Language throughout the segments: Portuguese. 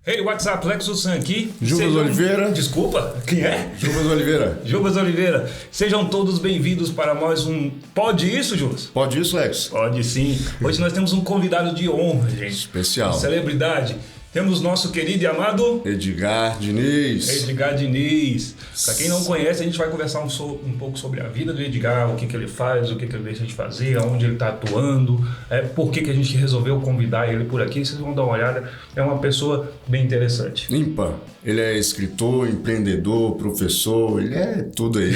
Hey, what's up? Lexus San aqui. Jubas Oliveira. Desculpa, quem é? Jubas Oliveira. Jubas Oliveira. Sejam todos bem-vindos para mais um... Pode isso, Jubas? Pode isso, Lex? Pode sim. Hoje nós temos um convidado de honra, gente. Especial. Uma celebridade. Temos nosso querido e amado... Edgar Diniz. Edgar Diniz. Para quem não conhece, a gente vai conversar um pouco sobre a vida do Edgar, o que ele faz, o que ele deixa de fazer, aonde ele está atuando, por que a gente resolveu convidar ele por aqui. Vocês vão dar uma olhada. É uma pessoa bem interessante. Ímpar. Ele é escritor, empreendedor, professor, ele é tudo aí.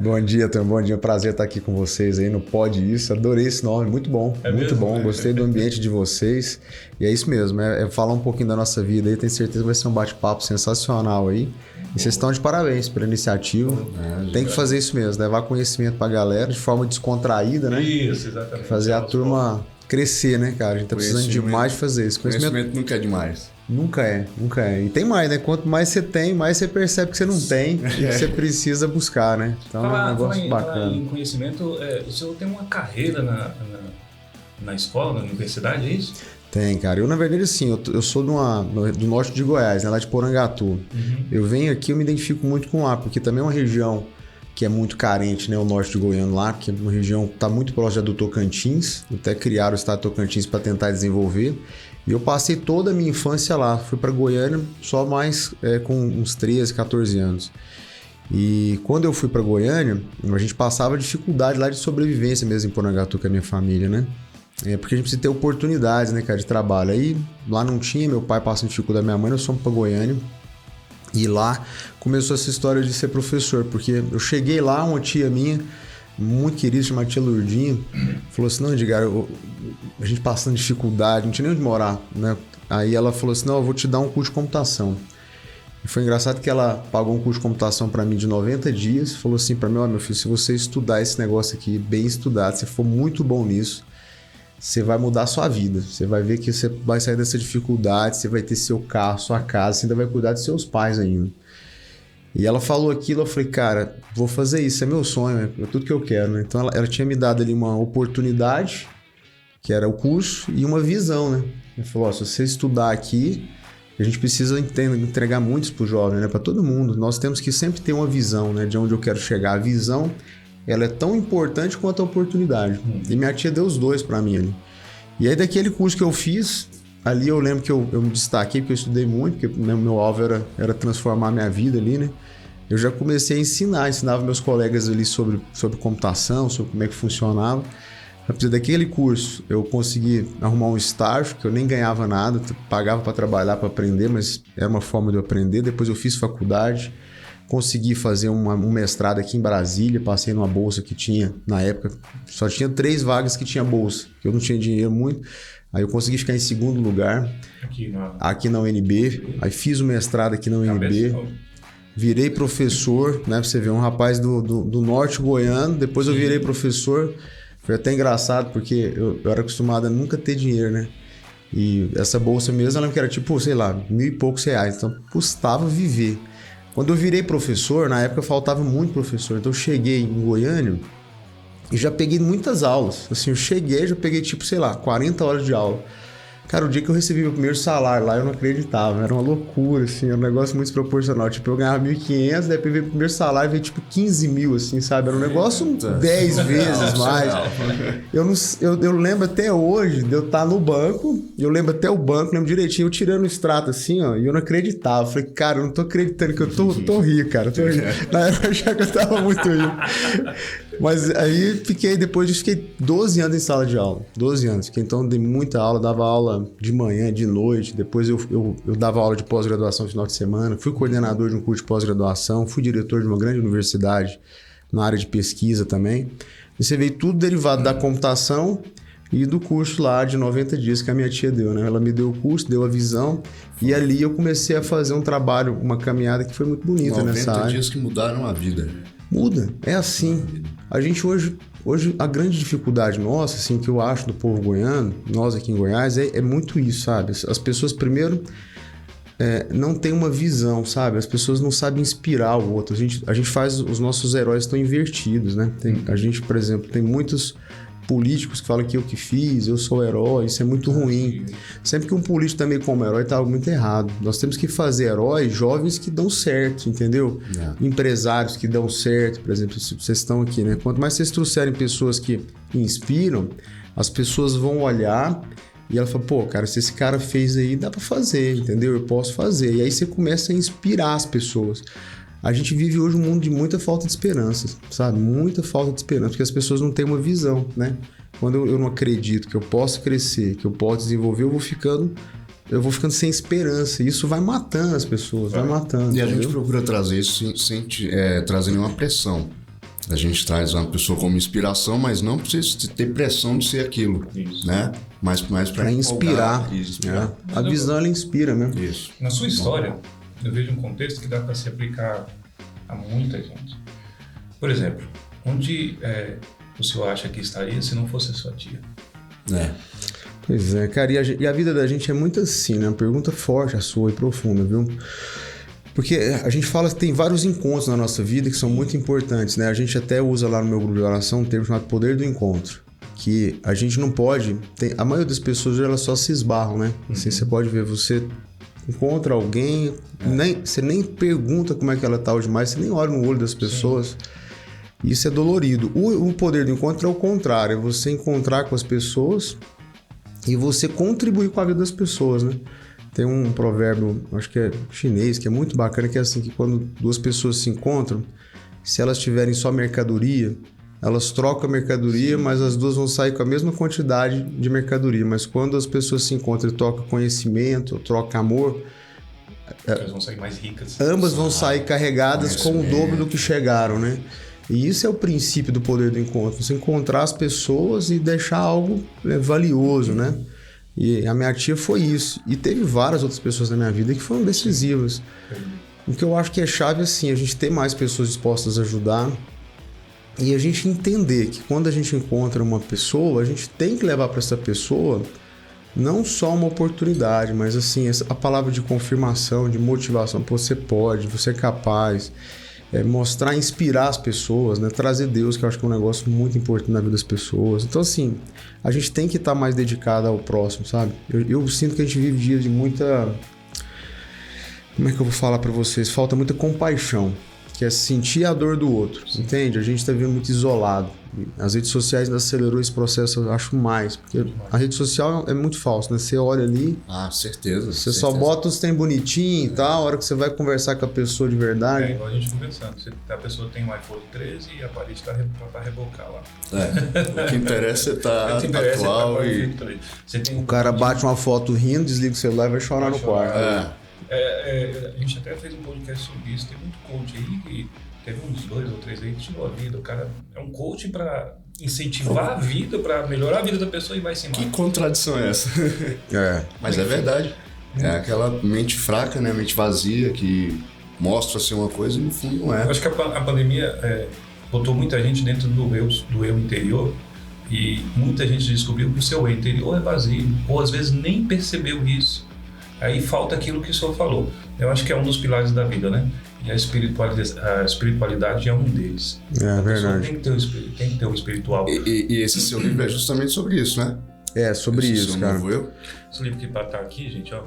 Bom dia, Tom. Bom dia. Prazer estar aqui com vocês aí no Pode Isso. Adorei esse nome, muito bom. Muito mesmo? bom. Gostei do ambiente de vocês. E é isso mesmo, é falar um pouquinho da nossa vida aí. Tenho certeza que vai ser um bate-papo sensacional aí. E vocês estão de parabéns pela iniciativa. Tem que fazer isso mesmo, levar conhecimento pra galera de forma descontraída, né? Isso, exatamente. Fazer a turma crescer, né, cara? A gente tá precisando demais de fazer isso. Conhecimento nunca é demais. Nunca é. E tem mais, né? Quanto mais você tem, mais você percebe que você não tem e que você precisa buscar, né? Então é um negócio bacana. Falar em conhecimento, o senhor tem uma carreira na escola, na universidade, é isso? Tem, cara. Eu, na verdade, assim, eu sou do norte de Goiás, né? Lá de Porangatu. Uhum. Eu venho aqui, eu me identifico muito com lá, porque também é uma região que é muito carente, né? O norte de Goiânia lá, que é uma região que está muito próxima do Tocantins. Até criaram o estado de Tocantins para tentar desenvolver. E eu passei toda a minha infância lá. Fui para Goiânia só mais com uns 13, 14 anos. E quando eu fui para Goiânia, a gente passava dificuldade lá de sobrevivência mesmo em Porangatu com a minha família, né? Porque a gente precisa ter oportunidades, né, cara, de trabalho. Aí lá não tinha, meu pai passando dificuldade, minha mãe, nós fomos para Goiânia. E lá começou essa história de ser professor, porque eu cheguei lá, uma tia minha, muito querida, chamada tia Lourdinha, falou assim, não, Edgar, a gente passando dificuldade, não tinha nem onde morar, né? Aí ela falou assim, não, eu vou te dar um curso de computação. E foi engraçado que ela pagou um curso de computação para mim de 90 dias, falou assim para mim, ó, meu filho, se você estudar esse negócio aqui, bem estudado, se for muito bom nisso, você vai mudar a sua vida. Você vai ver que você vai sair dessa dificuldade, você vai ter seu carro, sua casa, você ainda vai cuidar dos seus pais ainda. E ela falou aquilo, eu falei, cara, vou fazer isso, é meu sonho, é tudo que eu quero, né? Então ela tinha me dado ali uma oportunidade, que era o curso, e uma visão, né? Ela falou, ó, se você estudar aqui, a gente precisa entregar muitos pro jovem, né? Para todo mundo. Nós temos que sempre ter uma visão, né? De onde eu quero chegar. A visão, ela é tão importante quanto a oportunidade. E minha tia deu os dois para mim ali. E aí daquele curso que eu fiz, ali eu lembro que eu me destaquei, porque eu estudei muito, porque meu alvo era transformar a minha vida ali, né? Eu já comecei a ensinava meus colegas ali sobre computação, sobre como é que funcionava. A partir daquele curso, eu consegui arrumar um estágio, que eu nem ganhava nada, pagava para trabalhar, para aprender, mas era uma forma de eu aprender. Depois eu fiz faculdade, consegui fazer um mestrado aqui em Brasília, passei numa bolsa que tinha, na época, só tinha 3 vagas que tinha bolsa, que eu não tinha dinheiro muito. Aí eu consegui ficar em segundo lugar, aqui na UNB, aí fiz o mestrado aqui na UNB, virei professor, né, pra você ver, um rapaz do norte goiano, depois eu virei professor. Foi até engraçado, porque eu era acostumado a nunca ter dinheiro, né? E essa bolsa mesmo, eu lembro que era tipo, sei lá, R$1.000 e poucos, então custava viver. Quando eu virei professor, na época faltava muito professor, então eu cheguei em Goiânia e já peguei muitas aulas. Assim, eu cheguei, já peguei tipo, sei lá, 40 horas de aula. Cara, o dia que eu recebi meu primeiro salário lá, eu não acreditava, era uma loucura, assim, era um negócio muito desproporcional. Tipo, eu ganhava 1.500, depois veio o primeiro salário, veio tipo 15 mil, assim, sabe? Era um negócio 10 vezes mais. Eu lembro até hoje de eu estar no banco, eu lembro até o banco, lembro direitinho, eu tirando o extrato assim, ó, e eu não acreditava. Eu falei, cara, eu não tô acreditando que eu tô rico, cara, tô rico. Na época eu achava que eu tava muito rico. Mas aí depois disso, fiquei 12 anos em sala de aula. 12 anos. Então dei muita aula, dava aula de manhã, de noite. Depois eu dava aula de pós-graduação no final de semana. Fui coordenador de um curso de pós-graduação. Fui diretor de uma grande universidade na área de pesquisa também. E você vê tudo derivado da computação e do curso lá de 90 dias que a minha tia deu, né? Ela me deu o curso, deu a visão. E ali eu comecei a fazer um trabalho, uma caminhada que foi muito bonita nessa área. 90 dias que mudaram a vida. Muda, é assim. A gente hoje a grande dificuldade nossa, assim, que eu acho do povo goiano, nós aqui em Goiás, é muito isso, sabe? As pessoas, primeiro, não têm uma visão, sabe? As pessoas não sabem inspirar o outro. A gente faz, os nossos heróis estão invertidos, né? A gente, por exemplo, tem muitos políticos que falam que eu que fiz, eu sou o herói, isso é muito ruim. Sempre que um político tá meio como herói, tá algo muito errado. Nós temos que fazer heróis jovens que dão certo, entendeu? Empresários que dão certo, por exemplo, se vocês estão aqui, né? Quanto mais vocês trouxerem pessoas que inspiram, as pessoas vão olhar e ela fala, pô, cara, se esse cara fez aí, dá pra fazer, entendeu? Eu posso fazer. E aí você começa a inspirar as pessoas. A gente vive hoje um mundo de muita falta de esperança, sabe? Muita falta de esperança, porque as pessoas não têm uma visão, né? Quando eu não acredito que eu posso crescer, que eu posso desenvolver, eu vou ficando sem esperança. E isso vai matando as pessoas, vai matando. E a entendeu? gente procura trazer isso sem trazer nenhuma pressão. A gente traz uma pessoa como inspiração, mas não precisa ter pressão de ser aquilo, né? Mas para inspirar. inspirar. A visão, ela inspira mesmo. Isso. Na sua história, eu vejo um contexto que dá para se aplicar a muita gente. Por exemplo, onde o senhor acha que estaria se não fosse a sua tia? Pois é, cara, e a vida da gente é muito assim, né? Uma pergunta forte, a sua e profunda, viu? Porque a gente fala que tem vários encontros na nossa vida que são muito importantes, né? A gente até usa lá no meu grupo de oração um termo chamado poder do encontro. Que a gente não pode... a maioria das pessoas, elas só se esbarram, né? Assim, você pode ver, você encontra alguém, você nem pergunta como é que ela tá hoje mais, você nem olha no olho das pessoas. Sim. Isso é dolorido. O poder do encontro é o contrário, é você encontrar com as pessoas e você contribuir com a vida das pessoas, né? Tem um provérbio, acho que é chinês, que é muito bacana, que é assim, que quando duas pessoas se encontram, se elas tiverem só mercadoria, elas trocam a mercadoria, mas as duas vão sair com a mesma quantidade de mercadoria. Mas quando as pessoas se encontram e trocam conhecimento, trocam amor, elas vão sair mais ricas. Ambas vão sair carregadas com o dobro do que chegaram, né? E isso é o princípio do poder do encontro. Você encontrar as pessoas e deixar algo valioso, né? E a minha tia foi isso. E teve várias outras pessoas na minha vida que foram decisivas. O que eu acho que é chave, assim, a gente ter mais pessoas dispostas a ajudar e a gente entender que quando a gente encontra uma pessoa, a gente tem que levar para essa pessoa não só uma oportunidade, mas assim, a palavra de confirmação, de motivação. Pô, você pode, você é capaz. Mostrar, inspirar as pessoas, né? Trazer Deus, que eu acho que é um negócio muito importante na vida das pessoas. Então, assim, a gente tem que estar mais dedicado ao próximo, sabe? Eu sinto que a gente vive dias de muita... Como é que eu vou falar pra vocês? Falta muita compaixão, que é sentir a dor do outro, entende? A gente tá vivendo muito isolado. As redes sociais acelerou esse processo, eu acho mais, porque a rede social é muito falso, né? Você olha ali... certeza. Você só bota os trem bonitinho e tal, a hora que você vai conversar com a pessoa de verdade... É igual a gente conversando, a pessoa tem um iPhone 13 e a parede tá para rebocar lá. O que interessa é estar atual e... O cara bate uma foto rindo, desliga o celular e vai chorar no quarto. A gente até fez um podcast sobre isso, tem muito coach aí que teve uns 2 ou 3 aí que tirou a vida. O cara é um coach para incentivar a vida, para melhorar a vida da pessoa e vai se embora. Que contradição é essa? Mas é verdade. É aquela mente fraca, né? Mente vazia que mostra ser uma coisa e no fundo não é. Eu acho que a pandemia botou muita gente dentro do eu interior e muita gente descobriu que o seu eu interior é vazio, ou às vezes nem percebeu isso. Aí falta aquilo que o senhor falou. Eu acho que é um dos pilares da vida, né? E a espiritualidade é um deles. É verdade. Tem que ter o espiritual. E esse seu livro é justamente sobre isso, né? É, sobre isso, cara. Novo eu. Esse livro que está aqui, gente, ó,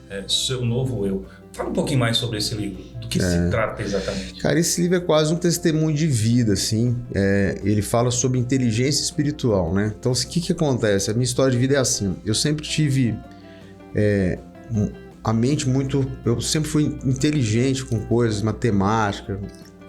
é Seu Novo Eu. Fala um pouquinho mais sobre esse livro. Do que se trata exatamente? Cara, esse livro é quase um testemunho de vida, assim. Ele fala sobre inteligência espiritual, né? Então, o que acontece? A minha história de vida é assim. Eu sempre tive... a mente muito... Eu sempre fui inteligente com coisas, matemática,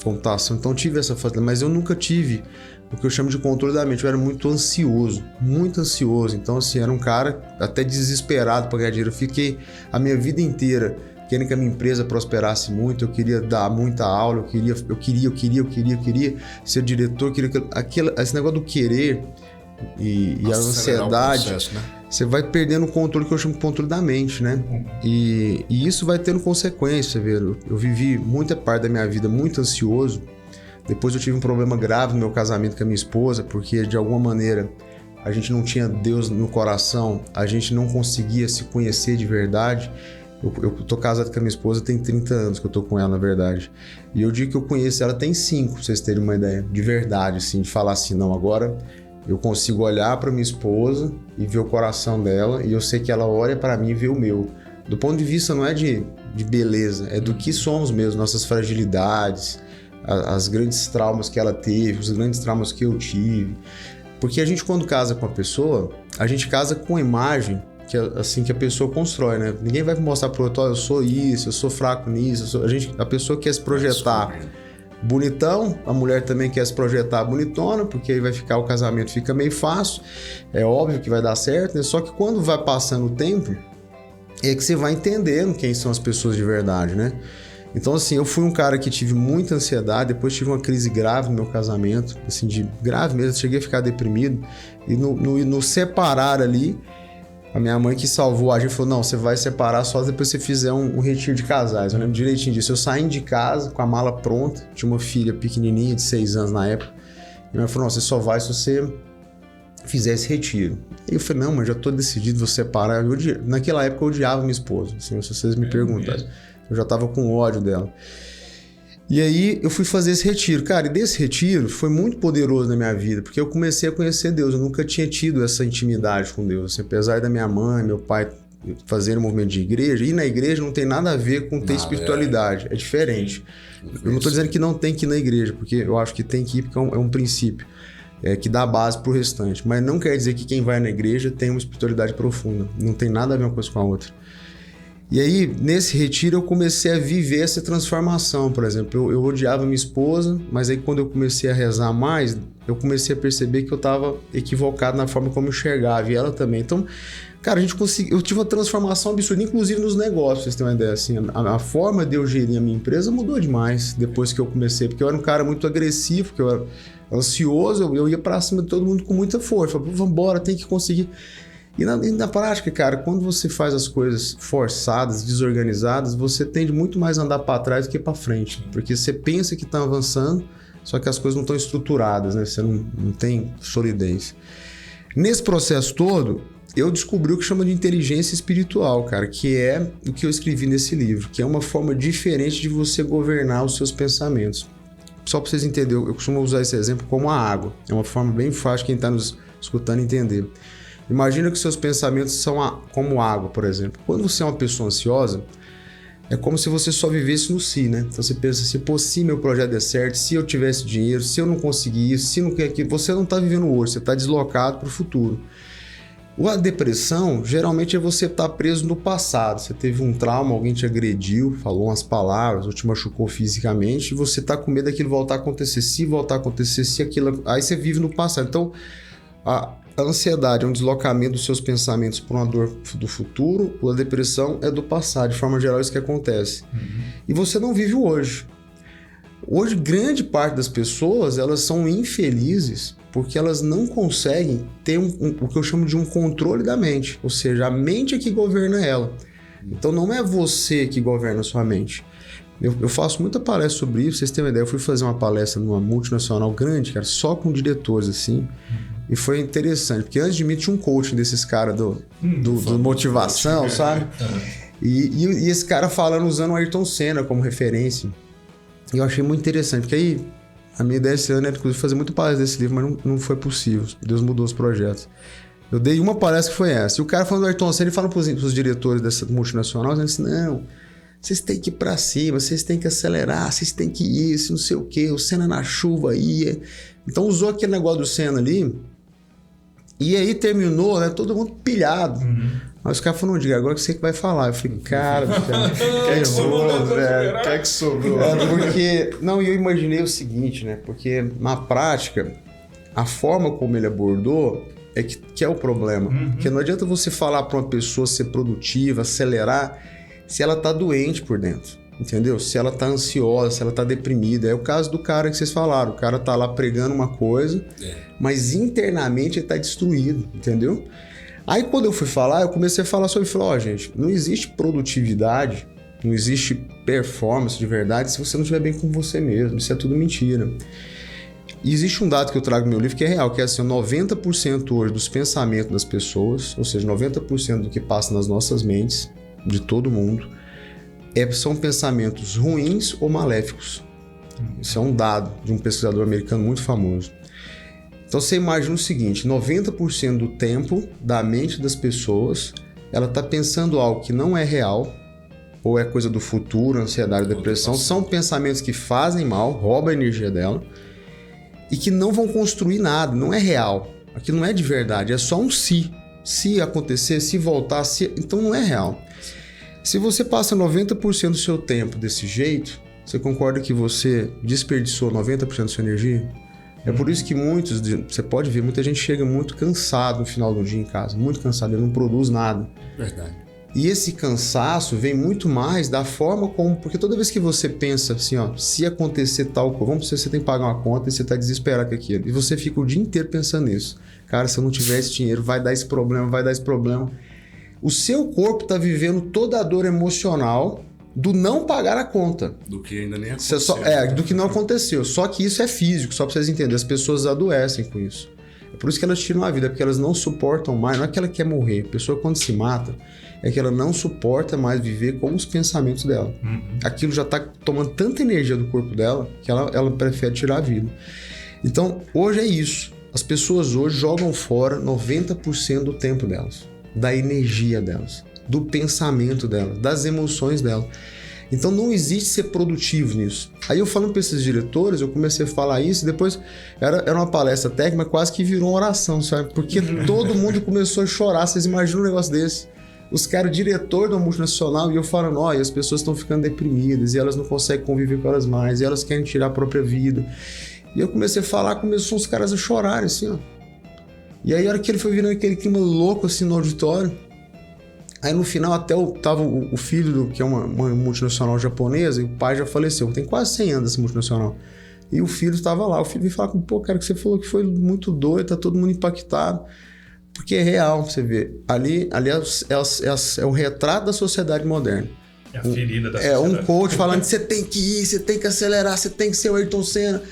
computação. Então, tive essa facilidade. Mas eu nunca tive o que eu chamo de controle da mente. Eu era muito ansioso. Muito ansioso. Então, assim, era um cara até desesperado para ganhar dinheiro. Eu fiquei a minha vida inteira querendo que a minha empresa prosperasse muito. Eu queria dar muita aula. Eu queria ser diretor. Esse negócio do querer e a ansiedade... Processo, né? Você vai perdendo o controle que eu chamo de controle da mente, né? E isso vai tendo consequência, velho. Eu vivi muita parte da minha vida muito ansioso. Depois eu tive um problema grave no meu casamento com a minha esposa, porque de alguma maneira a gente não tinha Deus no coração, a gente não conseguia se conhecer de verdade. Eu tô casado com a minha esposa, tem 30 anos que eu tô com ela, na verdade. E eu digo que eu conheço ela tem 5, pra vocês terem uma ideia. De verdade, assim, de falar assim, não, agora... Eu consigo olhar para minha esposa e ver o coração dela, e eu sei que ela olha para mim e vê o meu. Do ponto de vista não é de beleza, é do que somos mesmo, nossas fragilidades, as grandes traumas que ela teve, os grandes traumas que eu tive. Porque a gente, quando casa com a pessoa, a gente casa com a imagem que, assim, que a pessoa constrói, né? Ninguém vai mostrar pro outro, eu sou isso, eu sou fraco nisso. A pessoa quer se projetar bonitão, a mulher também quer se projetar bonitona, porque aí vai ficar, o casamento fica meio fácil, é óbvio que vai dar certo, né? Só que quando vai passando o tempo, é que você vai entendendo quem são as pessoas de verdade, né? Então, assim, eu fui um cara que tive muita ansiedade, depois tive uma crise grave no meu casamento, assim, de grave mesmo, cheguei a ficar deprimido, e no separar ali, a minha mãe que salvou a gente falou, não, você vai separar só depois que você fizer um retiro de casais. Eu lembro direitinho disso. Eu saí de casa com a mala pronta, tinha uma filha pequenininha de 6 anos na época, e minha mãe falou, não, você só vai se você fizer esse retiro. E eu falei, não, mas já tô decidido, vou separar. Naquela época eu odiava minha esposa, assim, se vocês me perguntarem. Eu já tava com ódio dela. E aí eu fui fazer esse retiro. Cara, e desse retiro foi muito poderoso na minha vida, porque eu comecei a conhecer Deus. Eu nunca tinha tido essa intimidade com Deus. Assim, apesar da minha mãe, meu pai fazerem um movimento de igreja, ir na igreja não tem nada a ver com ter espiritualidade. É diferente. Eu não tô dizendo que não tem que ir na igreja, porque eu acho que tem que ir, porque é um princípio que dá base pro restante. Mas não quer dizer que quem vai na igreja tem uma espiritualidade profunda. Não tem nada a ver uma coisa com a outra. E aí, nesse retiro, eu comecei a viver essa transformação, por exemplo. Eu odiava minha esposa, mas aí quando eu comecei a rezar mais, eu comecei a perceber que eu estava equivocado na forma como eu enxergava, e ela também. Então, cara, eu tive uma transformação absurda, inclusive nos negócios, vocês têm uma ideia, assim. A forma de eu gerir a minha empresa mudou demais depois que eu comecei, porque eu era um cara muito agressivo, porque eu era ansioso, eu ia pra cima de todo mundo com muita força. Eu falei, vambora, tem que conseguir... E na prática, cara, quando você faz as coisas forçadas, desorganizadas, você tende muito mais a andar para trás do que para frente. Porque você pensa que está avançando, só que as coisas não estão estruturadas, né? Você não tem solidez. Nesse processo todo, eu descobri o que chama de inteligência espiritual, cara, que é o que eu escrevi nesse livro, que é uma forma diferente de você governar os seus pensamentos. Só para vocês entenderem, eu costumo usar esse exemplo como a água. É uma forma bem fácil quem está nos escutando entender. Imagina que seus pensamentos são como água, por exemplo. Quando você é uma pessoa ansiosa, é como se você só vivesse no si, né? Então você pensa assim, pô, se meu projeto der certo, se eu tivesse dinheiro, se eu não conseguir isso, se não quer aquilo. Você não está vivendo hoje, você está deslocado para o futuro. A depressão, geralmente, é você estar preso no passado. Você teve um trauma, alguém te agrediu, falou umas palavras, ou te machucou fisicamente, e você está com medo daquilo voltar a acontecer. Se voltar a acontecer, se aquilo... Aí você vive no passado. Então, a ansiedade é um deslocamento dos seus pensamentos para uma dor do futuro, a depressão é do passado. De forma geral, é isso que acontece. E você não vive o hoje. Hoje, grande parte das pessoas, elas são infelizes porque elas não conseguem ter o que eu chamo de um controle da mente. Ou seja, a mente é que governa ela. Então, não é você que governa a sua mente. Eu faço muita palestra sobre isso, vocês têm uma ideia. Eu fui fazer uma palestra numa multinacional grande, cara, só com diretores, assim. E foi interessante, porque antes de mim tinha um coaching desses caras do motivação, sabe? E esse cara falando, usando o Ayrton Senna como referência. E eu achei muito interessante, porque aí a minha ideia esse ano era, inclusive, fazer muita palestra desse livro, mas não foi possível. Deus mudou os projetos. Eu dei uma palestra que foi essa. E o cara falando do Ayrton Senna, ele fala pros diretores dessa multinacional, dizendo assim, não, vocês têm que ir pra cima, vocês têm que acelerar, vocês têm que ir, não sei o quê, o Senna na chuva ia. Então usou aquele negócio do Senna ali, e aí terminou, né, todo mundo pilhado. Aí os caras falaram, não, diga, agora que você que vai falar. Eu falei, cara, que sobrou, velho, que sobrou. Porque, não, eu imaginei o seguinte, né, porque na prática, a forma como ele abordou é que é o problema. Porque não adianta você falar para uma pessoa ser produtiva, acelerar, se ela tá doente por dentro, entendeu? Se ela tá ansiosa, se ela tá deprimida. É o caso do cara que vocês falaram. O cara tá lá pregando uma coisa, mas internamente ele tá destruído, entendeu? Aí quando eu fui falar, eu comecei a falar sobre... Falei, gente, não existe produtividade, não existe performance de verdade se você não estiver bem com você mesmo. Isso é tudo mentira. E existe um dado que eu trago no meu livro que é real, que é assim, 90% hoje dos pensamentos das pessoas, ou seja, 90% do que passa nas nossas mentes, de todo mundo, são pensamentos ruins ou maléficos. Isso é um dado de um pesquisador americano muito famoso. Então você imagina o seguinte, 90% do tempo da mente das pessoas, ela está pensando algo que não é real, ou é coisa do futuro, ansiedade, depressão, são pensamentos que fazem mal, roubam a energia dela, e que não vão construir nada, não é real. Aquilo não é de verdade, é só um se. Se acontecer, se voltar, se... então não é real. Se você passa 90% do seu tempo desse jeito, você concorda que você desperdiçou 90% da sua energia? É por isso que você pode ver, muita gente chega muito cansado no final do dia em casa, muito cansado, ele não produz nada. Verdade. E esse cansaço vem muito mais da forma como... Porque toda vez que você pensa assim, ó, se acontecer tal coisa, vamos dizer, você tem que pagar uma conta e você tá desesperado com aquilo. E você fica o dia inteiro pensando nisso. Cara, se eu não tiver esse dinheiro, vai dar esse problema, vai dar esse problema. O seu corpo tá vivendo toda a dor emocional do não pagar a conta. Do que ainda nem aconteceu. Do que não aconteceu. Só que isso é físico, só pra vocês entenderem. As pessoas adoecem com isso. É por isso que elas tiram a vida, porque elas não suportam mais. Não é que ela quer morrer. A pessoa, quando se mata, é que ela não suporta mais viver com os pensamentos dela. Aquilo já tá tomando tanta energia do corpo dela que ela prefere tirar a vida. Então, hoje é isso. As pessoas hoje jogam fora 90% do tempo delas, da energia delas, do pensamento delas, das emoções delas. Então não existe ser produtivo nisso. Aí eu falando para esses diretores, eu comecei a falar isso, e depois era uma palestra técnica, quase que virou uma oração, sabe? Porque todo mundo começou a chorar. Vocês imaginam um negócio desse? Os caras, diretor da multinacional, e eu falando, olha, as pessoas estão ficando deprimidas, e elas não conseguem conviver com elas mais, e elas querem tirar a própria vida. E eu comecei a falar, começou os caras a chorarem, assim, ó. E aí, a hora que ele foi virando aquele clima louco, assim, no auditório, aí no final até tava o filho, que é uma multinacional japonesa, e o pai já faleceu, tem quase 100 anos essa multinacional. E o filho estava lá, o filho veio falar comigo, pô, cara, que você falou que foi muito doido, tá todo mundo impactado. Porque é real, você vê. Ali é o retrato da sociedade moderna. É a ferida da sociedade. É um coach falando que você tem que ir, você tem que acelerar, você tem que ser o Ayrton Senna.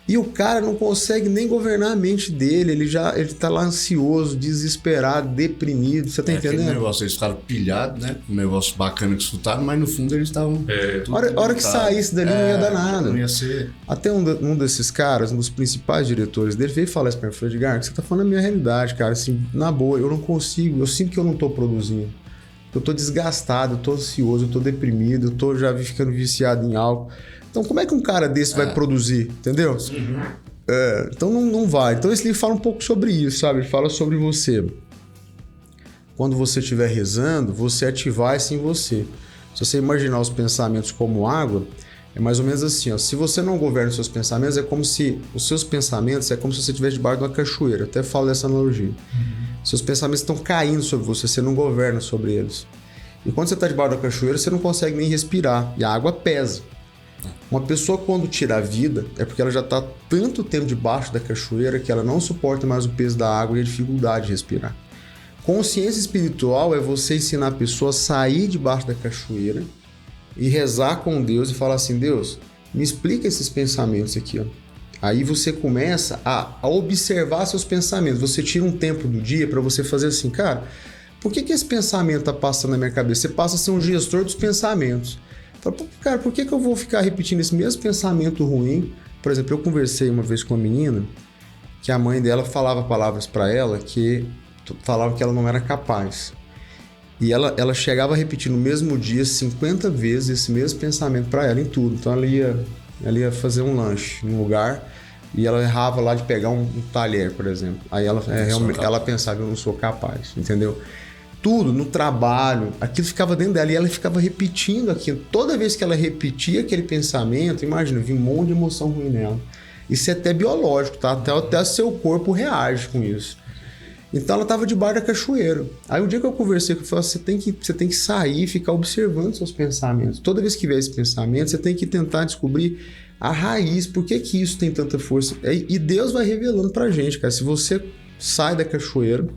E o cara não consegue nem governar a mente dele, ele tá lá ansioso, desesperado, deprimido, você tá entendendo? Aquele negócio, eles ficaram pilhados, né? Um negócio bacana que escutaram, mas no fundo eles estavam... A hora que saísse dali não ia dar nada. Não ia ser... Até um desses caras, um dos principais diretores dele, veio falar isso pra mim, falou, Edgar, você tá falando a minha realidade, cara, assim, na boa, eu não consigo, eu sinto que eu não tô produzindo. Eu tô desgastado, eu tô ansioso, eu tô deprimido, eu tô já ficando viciado em álcool. Então, como é que um cara desse vai produzir? Entendeu? Então, não vai. Então, esse livro fala um pouco sobre isso, sabe? Ele fala sobre você. Quando você estiver rezando, você ativar isso em você. Se você imaginar os pensamentos como água, é mais ou menos assim, ó. Se você não governa os seus pensamentos, é como se... Os seus pensamentos é como se você estivesse debaixo de uma cachoeira. Até falo dessa analogia. Seus pensamentos estão caindo sobre você não governa sobre eles. E quando você está debaixo da cachoeira, você não consegue nem respirar. E a água pesa. Uma pessoa, quando tira a vida, é porque ela já está tanto tempo debaixo da cachoeira que ela não suporta mais o peso da água e a dificuldade de respirar. Consciência espiritual é você ensinar a pessoa a sair debaixo da cachoeira e rezar com Deus e falar assim, Deus, me explica esses pensamentos aqui, ó. Aí você começa a observar seus pensamentos. Você tira um tempo do dia para você fazer assim, cara, por que esse pensamento está passando na minha cabeça? Você passa a ser um gestor dos pensamentos. Cara, por que eu vou ficar repetindo esse mesmo pensamento ruim? Por exemplo, eu conversei uma vez com uma menina que a mãe dela falava palavras para ela que falava que ela não era capaz. E ela chegava a repetir no mesmo dia 50 vezes esse mesmo pensamento para ela em tudo. Então ela ia fazer um lanche num lugar e ela errava lá de pegar um talher, por exemplo. Aí ela pensava, eu não sou capaz, entendeu? Tudo, no trabalho, aquilo ficava dentro dela e ela ficava repetindo aquilo. Toda vez que ela repetia aquele pensamento, imagina, vinha um monte de emoção ruim nela. Isso é até biológico, tá? Até seu corpo reage com isso. Então ela estava debaixo da cachoeira. Aí o dia que eu conversei com ela, eu falei, você tem que sair e ficar observando seus pensamentos. Toda vez que vier esse pensamento, você tem que tentar descobrir a raiz, por que isso tem tanta força. E Deus vai revelando pra gente, cara. Se você sai da cachoeira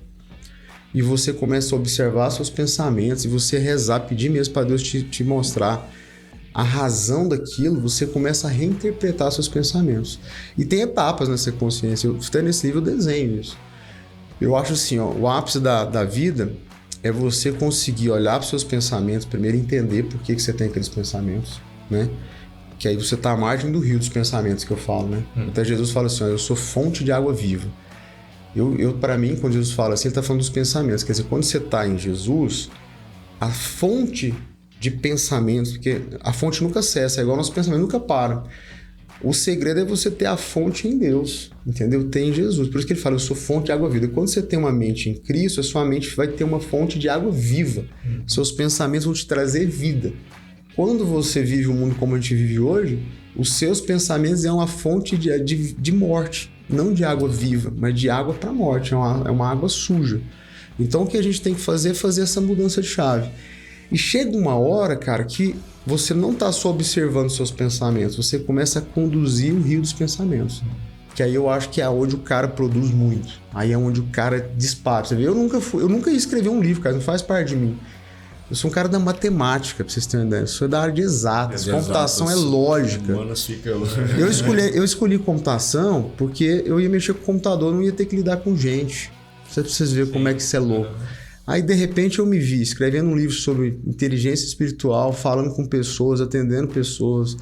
e você começa a observar seus pensamentos e você rezar, pedir mesmo para Deus te mostrar a razão daquilo, você começa a reinterpretar seus pensamentos. E tem etapas nessa consciência. Até nesse livro eu desenho isso. Eu acho assim, ó, o ápice da vida é você conseguir olhar para os seus pensamentos, primeiro entender por que você tem aqueles pensamentos, né? que aí você está à margem do rio dos pensamentos que eu falo, né? Até Jesus fala assim, ó, eu sou fonte de água viva. Para mim, quando Jesus fala assim, ele está falando dos pensamentos. Quer dizer, quando você está em Jesus, a fonte de pensamentos, porque a fonte nunca cessa, é igual nosso pensamento, nunca para. O segredo é você ter a fonte em Deus, entendeu? Tem em Jesus. Por isso que ele fala, eu sou fonte de água viva. E quando você tem uma mente em Cristo, a sua mente vai ter uma fonte de água viva. Seus pensamentos vão te trazer vida. Quando você vive o mundo como a gente vive hoje, os seus pensamentos é uma fonte de morte. Não de água viva, mas de água para morte. É uma água suja. Então o que a gente tem que fazer é fazer essa mudança de chave. E chega uma hora, cara, que você não está só observando seus pensamentos, você começa a conduzir o rio dos pensamentos. Que aí eu acho que é onde o cara produz muito. Aí é onde o cara dispara. Você vê, eu nunca ia escrever um livro, cara, não faz parte de mim. Eu sou um cara da matemática, pra vocês terem ideia. Eu sou da área de exatas. Computação é lógica. Eu escolhi computação porque eu ia mexer com o computador, não ia ter que lidar com gente. Pra vocês verem como é que isso é louco. Aí, de repente, eu me vi escrevendo um livro sobre inteligência espiritual, falando com pessoas, atendendo pessoas.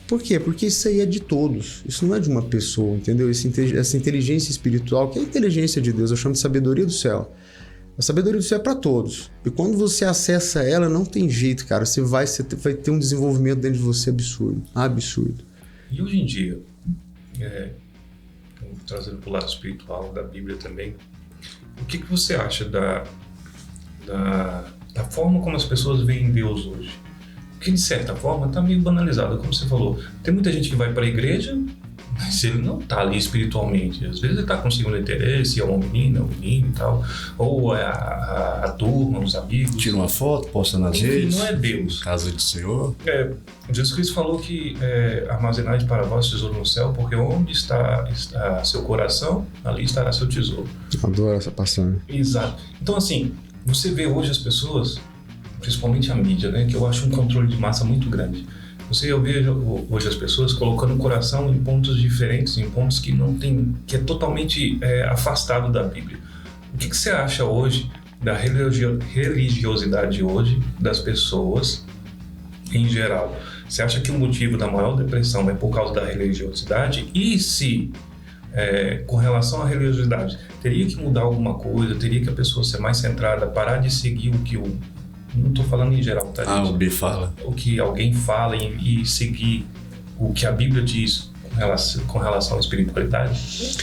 Por quê? Porque isso aí é de todos. Isso não é de uma pessoa, entendeu? Essa inteligência espiritual, que é a inteligência de Deus, eu chamo de sabedoria do céu. A sabedoria do céu é para todos. E quando você acessa ela, não tem jeito, cara. Você vai ter um desenvolvimento dentro de você absurdo. Absurdo. E hoje em dia, trazendo para o lado espiritual da Bíblia também, o que você acha da forma como as pessoas veem Deus hoje? Porque, de certa forma, está meio banalizado, como você falou. Tem muita gente que vai para a igreja, mas ele não está ali espiritualmente. Às vezes ele está com segundo interesse, é uma menina, um menino e tal, ou é a turma, os amigos. Tira uma foto, posta nas redes. Não é Deus. Casa do Senhor. Jesus Cristo falou que armazenai para vós tesouro no céu, porque onde está seu coração, ali estará seu tesouro. Adoro essa passagem. Exato. Então, assim, você vê hoje as pessoas, principalmente a mídia, né, que eu acho um controle de massa muito grande. Eu vejo hoje as pessoas colocando o coração em pontos diferentes, em pontos que não tem, que é totalmente afastado da Bíblia. O que você acha hoje da religiosidade hoje das pessoas em geral? Você acha que o motivo da maior depressão é por causa da religiosidade? E se, com relação à religiosidade, teria que mudar alguma coisa? Teria que a pessoa ser mais centrada, parar de seguir o que não estou falando em geral, tá, gente? O B fala. O que alguém fala e seguir o que a Bíblia diz com relação à espiritualidade?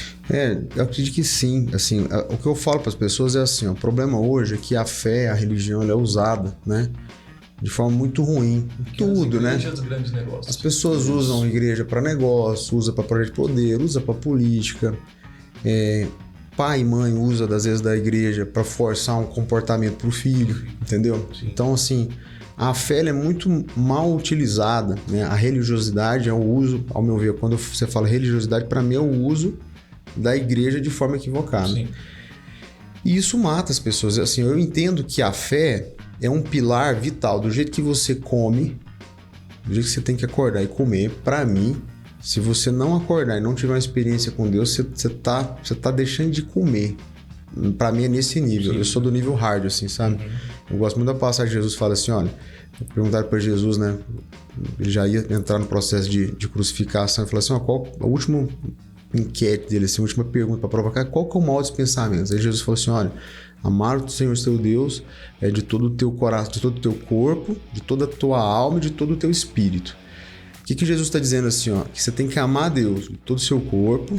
Eu acredito que sim. Assim, o que eu falo para as pessoas é assim, o problema hoje é que a fé, a religião, ela é usada, né, de forma muito ruim. Tudo, né? Grandes negócios. As pessoas usam a igreja para negócio, usa para projeto de poder, usa para política. Pai e mãe usa, às vezes, da igreja para forçar um comportamento para o filho, entendeu? Sim. Então, assim, a fé é muito mal utilizada, né? A religiosidade é o uso, ao meu ver, quando você fala religiosidade, para mim é o uso da igreja de forma equivocada. Sim. E isso mata as pessoas. Assim, eu entendo que a fé é um pilar vital. Do jeito que você come, do jeito que você tem que acordar e comer, para mim, se você não acordar e não tiver uma experiência com Deus, você tá deixando de comer. Pra mim é nesse nível. Sim. Eu sou do nível hard, assim, sabe? Uhum. Eu gosto muito da passagem que Jesus fala assim, olha, perguntaram pra Jesus, né? Ele já ia entrar no processo de crucificação e falou assim, ó, qual a última enquete dele, assim, a última pergunta pra provocar, qual que é o maior dos pensamentos? Aí Jesus falou assim, olha, amar o Senhor seu Deus de todo o teu coração, de todo o teu corpo, de toda a tua alma e de todo o teu espírito. O que Jesus está dizendo assim, ó? Que você tem que amar a Deus de todo o seu corpo,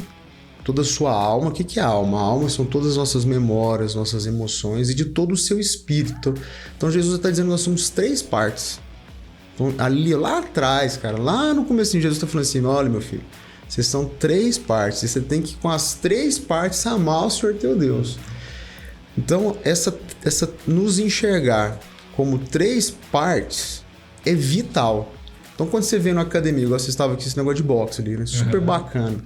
toda a sua alma. O que é a alma? A alma são todas as nossas memórias, nossas emoções e de todo o seu espírito. Então Jesus está dizendo que nós somos 3 partes. Então, ali, lá atrás, cara, lá no comecinho, Jesus está falando assim, olha, meu filho, vocês são 3 partes e você tem que, com as 3 partes, amar o Senhor teu Deus. Então, essa nos enxergar como 3 partes é vital. Então, quando você vê na academia, igual você estava aqui, esse negócio de boxe ali, né? Super bacana.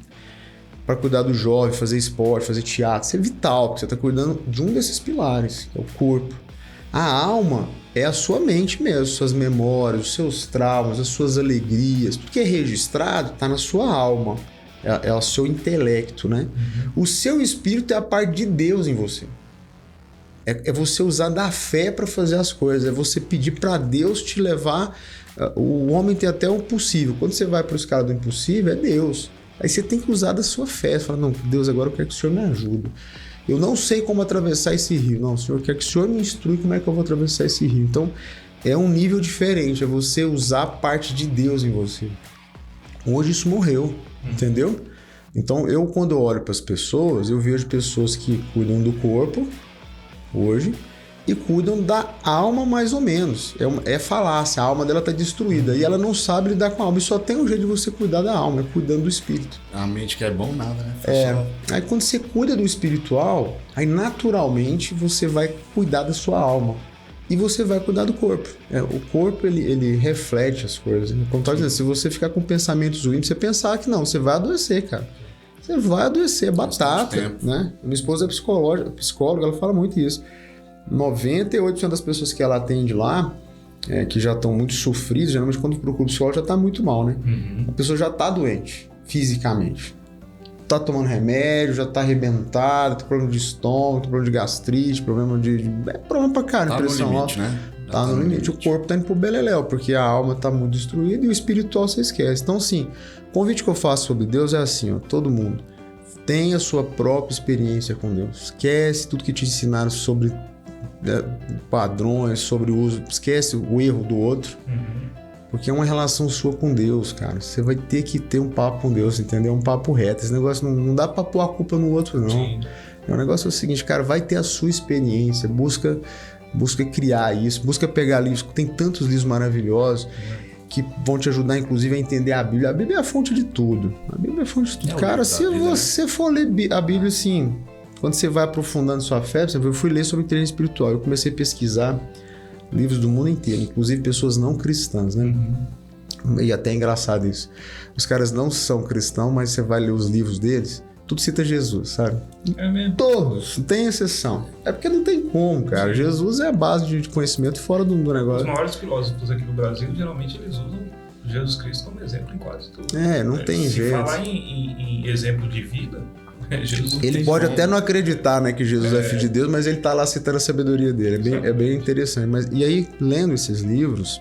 Para cuidar do jovem, fazer esporte, fazer teatro. Isso é vital, porque você está cuidando de um desses pilares, que é o corpo. A alma é a sua mente mesmo, suas memórias, os seus traumas, as suas alegrias. Tudo que é registrado está na sua alma. É o seu intelecto, né? Uhum. O seu espírito é a parte de Deus em você. É você usar da fé para fazer as coisas. É você pedir para Deus te levar. O homem tem até o possível. Quando você vai para os caras do impossível, é Deus. Aí você tem que usar da sua fé. Você fala, não, Deus, agora eu quero que o Senhor me ajude. Eu não sei como atravessar esse rio. Não, Senhor, eu quero que o Senhor me instrui como é que eu vou atravessar esse rio. Então, é um nível diferente. É você usar a parte de Deus em você. Hoje isso morreu, entendeu? Então, quando eu olho para as pessoas, eu vejo pessoas que cuidam do corpo, hoje, e cuidam da alma mais ou menos. É falácia, a alma dela está destruída, e ela não sabe lidar com a alma. E só tem um jeito de você cuidar da alma, é cuidando do espírito. A mente que é bom nada, né? Aí quando você cuida do espiritual, aí naturalmente você vai cuidar da sua alma. E você vai cuidar do corpo. O corpo, ele reflete as coisas. Como tá dizendo, se você ficar com pensamentos ruins, você pensar que não, você vai adoecer, cara. Você vai adoecer, é batata, né? Minha esposa é psicóloga, ela fala muito isso. 98% das pessoas que ela atende lá, que já estão muito sofridas, geralmente quando procura o psicólogo já está muito mal, né? A pessoa já está doente, fisicamente. Tá tomando remédio, já tá arrebentada, tem problema de estômago, tem problema de gastrite, problema problema pra caramba, pressão alta. Né? Tá no limite. O corpo tá indo pro beleléu, porque a alma tá muito destruída e o espiritual você esquece. Então, assim, o convite que eu faço sobre Deus é assim, ó, todo mundo tenha a sua própria experiência com Deus. Esquece tudo que te ensinaram sobre padrões, sobre o uso, esquece o erro do outro. Porque é uma relação sua com Deus, cara. Você vai ter que ter um papo com Deus, entendeu? Um papo reto. Esse negócio não dá pra pôr a culpa no outro, não. Sim. O negócio é o seguinte, cara, vai ter a sua experiência, busca criar isso, busca pegar livros. Tem tantos livros maravilhosos que vão te ajudar, inclusive, a entender a Bíblia. A Bíblia é a fonte de tudo. A Bíblia é a fonte de tudo. Cara, se você for ler a Bíblia assim, quando você vai aprofundando sua fé, eu fui ler sobre inteligência espiritual. Eu comecei a pesquisar livros do mundo inteiro, inclusive pessoas não cristãs, né? E até é engraçado isso. Os caras não são cristãos, mas você vai ler os livros deles, tudo cita Jesus, sabe? É mesmo? Todos, não tem exceção. É porque não tem como, cara. Sim. Jesus é a base de conhecimento fora do negócio. Os maiores filósofos aqui do Brasil, geralmente eles usam Jesus Cristo como exemplo em quase tudo. Não tem jeito. Se falar em exemplo de vida, Jesus ele pode até não acreditar, né, que Jesus é filho de Deus, mas ele tá lá citando a sabedoria dele. É bem interessante. E aí, lendo esses livros,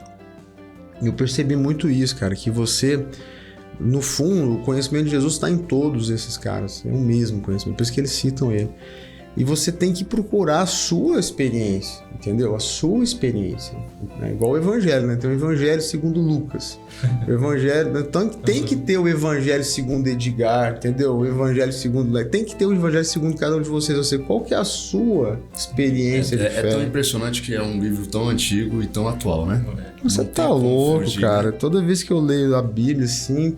eu percebi muito isso, cara, que você, no fundo, o conhecimento de Jesus está em todos esses caras. É o mesmo conhecimento, por isso que eles citam ele. E você tem que procurar a sua experiência, entendeu? A sua experiência. É igual o Evangelho, né? Tem o Evangelho segundo Lucas. O Evangelho... Então tem que ter o Evangelho segundo Edgar, entendeu? O Evangelho segundo... Tem que ter o Evangelho segundo cada um de vocês. Eu sei qual que é a sua experiência de fé. É tão impressionante que é um livro tão antigo e tão atual, né? Você tá louco, cara. Toda vez que eu leio a Bíblia, assim,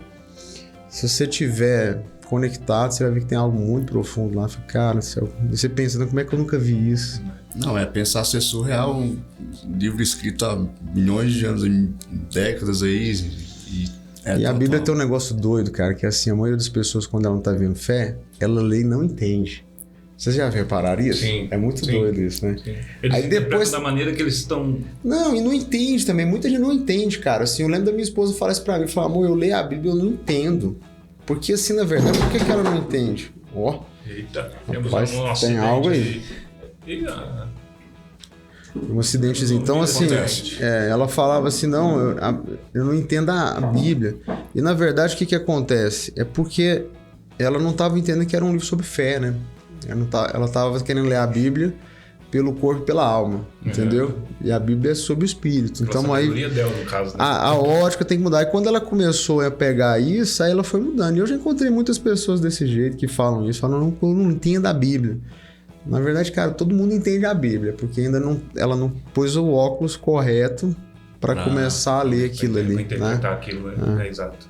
se você tiver conectado, você vai ver que tem algo muito profundo lá. Cara, você pensa, como é que eu nunca vi isso? Não, pensar ser surreal, um livro escrito há milhões de anos, décadas aí. E a Bíblia tem um negócio doido, cara, que é assim, a maioria das pessoas, quando ela não tá vendo fé, ela lê e não entende. Vocês já repararam isso? Sim. É muito doido isso, né? Sim. Eles aí depois da maneira que eles estão... Não, e não entende também. Muita gente não entende, cara. Assim, eu lembro da minha esposa falar isso pra mim. Falar, amor, eu leio a Bíblia e eu não entendo. Porque assim, na verdade, por que ela não entende? Eita, rapaz, tem algo aí. Um acidentezinho. Então, assim, ela falava assim, não, eu não entendo a Bíblia. E, na verdade, o que acontece? É porque ela não estava entendendo que era um livro sobre fé, né? Ela estava querendo ler a Bíblia pelo corpo e pela alma, entendeu? E a Bíblia é sobre o espírito. Então aí dela, no caso, né? a ótica tem que mudar. E quando ela começou a pegar isso, aí ela foi mudando. E eu já encontrei muitas pessoas desse jeito que falam isso, falam, eu não entendo a Bíblia. Na verdade, cara, todo mundo entende a Bíblia, porque ainda ela não pôs o óculos correto para começar a ler aquilo ali. Para interpretar aquilo, né? Exato.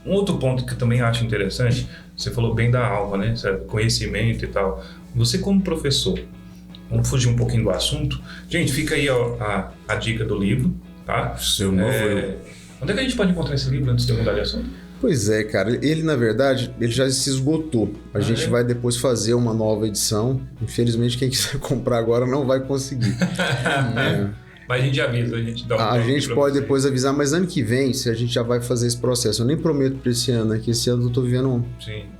Um outro ponto que eu também acho interessante, você falou bem da alma, né? Conhecimento e tal. Você como professor, vamos fugir um pouquinho do assunto. Gente, fica aí a dica do livro, tá? Seu novo eu. Onde é que a gente pode encontrar esse livro antes de eu mudar de assunto? Pois é, cara. Ele, na verdade, ele já se esgotou. A gente vai depois fazer uma nova edição. Infelizmente, quem quiser comprar agora não vai conseguir. Mas a gente avisa, a gente dá um A gente pode depois avisar, mas ano que vem, se a gente já vai fazer esse processo. Eu nem prometo para esse ano, né? Que esse ano eu tô vivendo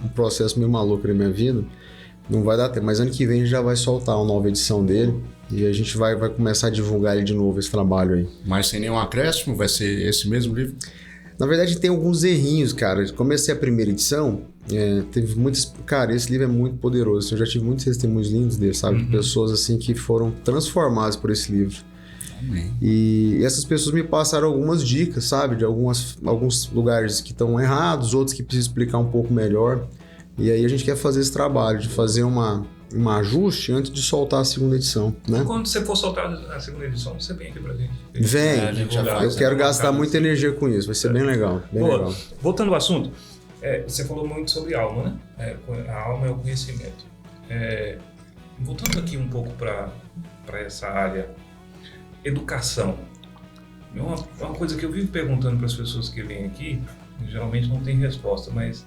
um processo meio maluco na minha vida. Não vai dar tempo, mas ano que vem a gente já vai soltar uma nova edição dele e a gente vai começar a divulgar ele de novo, esse trabalho aí. Mas sem nenhum acréscimo, vai ser esse mesmo livro? Na verdade tem alguns errinhos, cara. Eu comecei a primeira edição, teve muitas... Cara, esse livro é muito poderoso. Eu já tive muitos testemunhos lindos dele, sabe? De pessoas assim que foram transformadas por esse livro. Amém. E essas pessoas me passaram algumas dicas, sabe? De alguns lugares que estão errados, outros que precisam explicar um pouco melhor. E aí a gente quer fazer esse trabalho de fazer um ajuste antes de soltar a segunda edição, né? Quando você for soltar a segunda edição, você vem aqui pra gente. Vem, A gente já eu faz, quero né? gastar muita energia com isso, vai ser bem legal, bem legal. Voltando ao assunto, você falou muito sobre alma, né? A alma é o conhecimento. Voltando aqui um pouco para essa área, educação. É uma coisa que eu vivo perguntando para as pessoas que vêm aqui, e geralmente não tem resposta, mas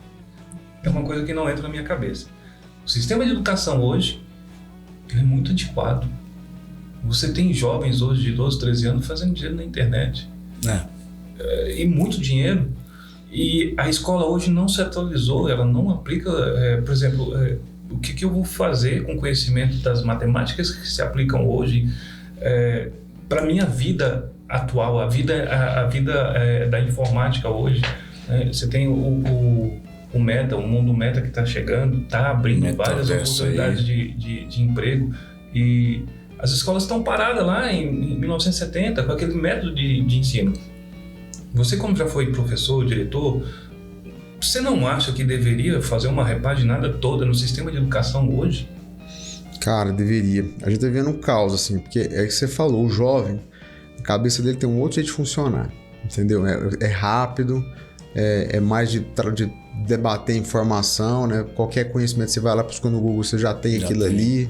é uma coisa que não entra na minha cabeça. O sistema de educação hoje, ele é muito antiquado. Você tem jovens hoje de 12, 13 anos fazendo dinheiro na internet. E muito dinheiro. E a escola hoje não se atualizou, ela não aplica, por exemplo, o que eu vou fazer com o conhecimento das matemáticas que se aplicam hoje para a minha vida atual, a vida da informática hoje. Você tem o mundo meta que está chegando, está abrindo várias oportunidades de emprego, e as escolas estão paradas lá em 1970 com aquele método de ensino. Você, como já foi professor, diretor, você não acha que deveria fazer uma repaginada toda no sistema de educação hoje? Cara, deveria. A gente tá vivendo um caos, assim, porque é que você falou, o jovem, a cabeça dele tem um outro jeito de funcionar, entendeu? É rápido, é mais de debater informação, né? Qualquer conhecimento, você vai lá buscando no Google, você já tem aquilo ali.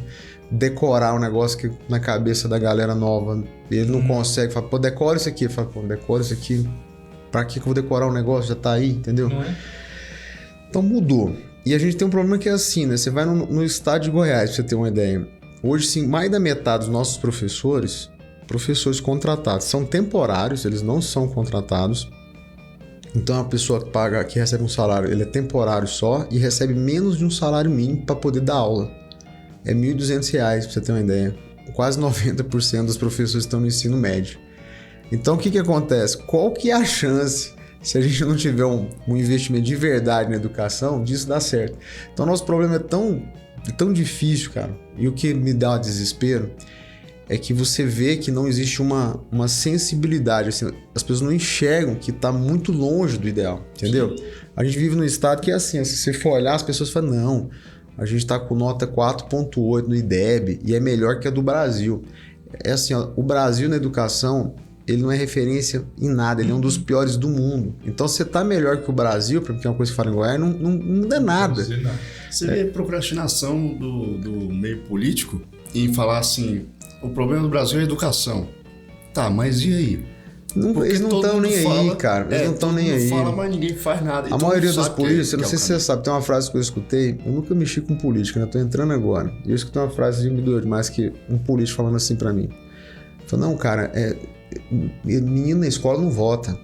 Decorar um negócio que na cabeça da galera nova, ele não consegue. Fala, pô, decora isso aqui. Fala, pô, decora isso aqui. Pra que eu vou decorar um negócio? Já tá aí, entendeu? Não é? Então mudou. E a gente tem um problema que é assim, né? Você vai no estado de Goiás, pra você ter uma ideia. Hoje, sim, mais da metade dos nossos professores contratados, são temporários, eles não são contratados. Então, a pessoa que recebe um salário, ele é temporário só e recebe menos de um salário mínimo para poder dar aula. É R$ 1.200, pra você ter uma ideia. Quase 90% dos professores estão no ensino médio. Então, o que acontece? Qual que é a chance, se a gente não tiver um investimento de verdade na educação, disso dar certo? Então, nosso problema é tão difícil, cara. E o que me dá desespero é que você vê que não existe uma sensibilidade, assim, as pessoas não enxergam que está muito longe do ideal, entendeu? Sim. A gente vive num estado que é assim, se você for olhar, as pessoas falam, não, a gente está com nota 4.8 no IDEB e é melhor que a do Brasil. É assim, ó, o Brasil na educação, ele não é referência em nada, ele é um dos piores do mundo. Então, você tá melhor que o Brasil, porque é uma coisa que fala em Goiás, não dá nada. Você vê procrastinação do meio político em falar assim, o problema do Brasil é a educação. Tá, mas e aí? Eles não estão nem aí, cara. Eles não estão nem aí. Fala, mas ninguém faz nada. A maioria dos políticos, eu não sei se você sabe, tem uma frase que eu escutei, eu nunca mexi com política, né? Eu tô entrando agora. E eu escutei uma frase de me doeu demais, que um político falando assim pra mim. Falou, não, cara, menino na escola não vota.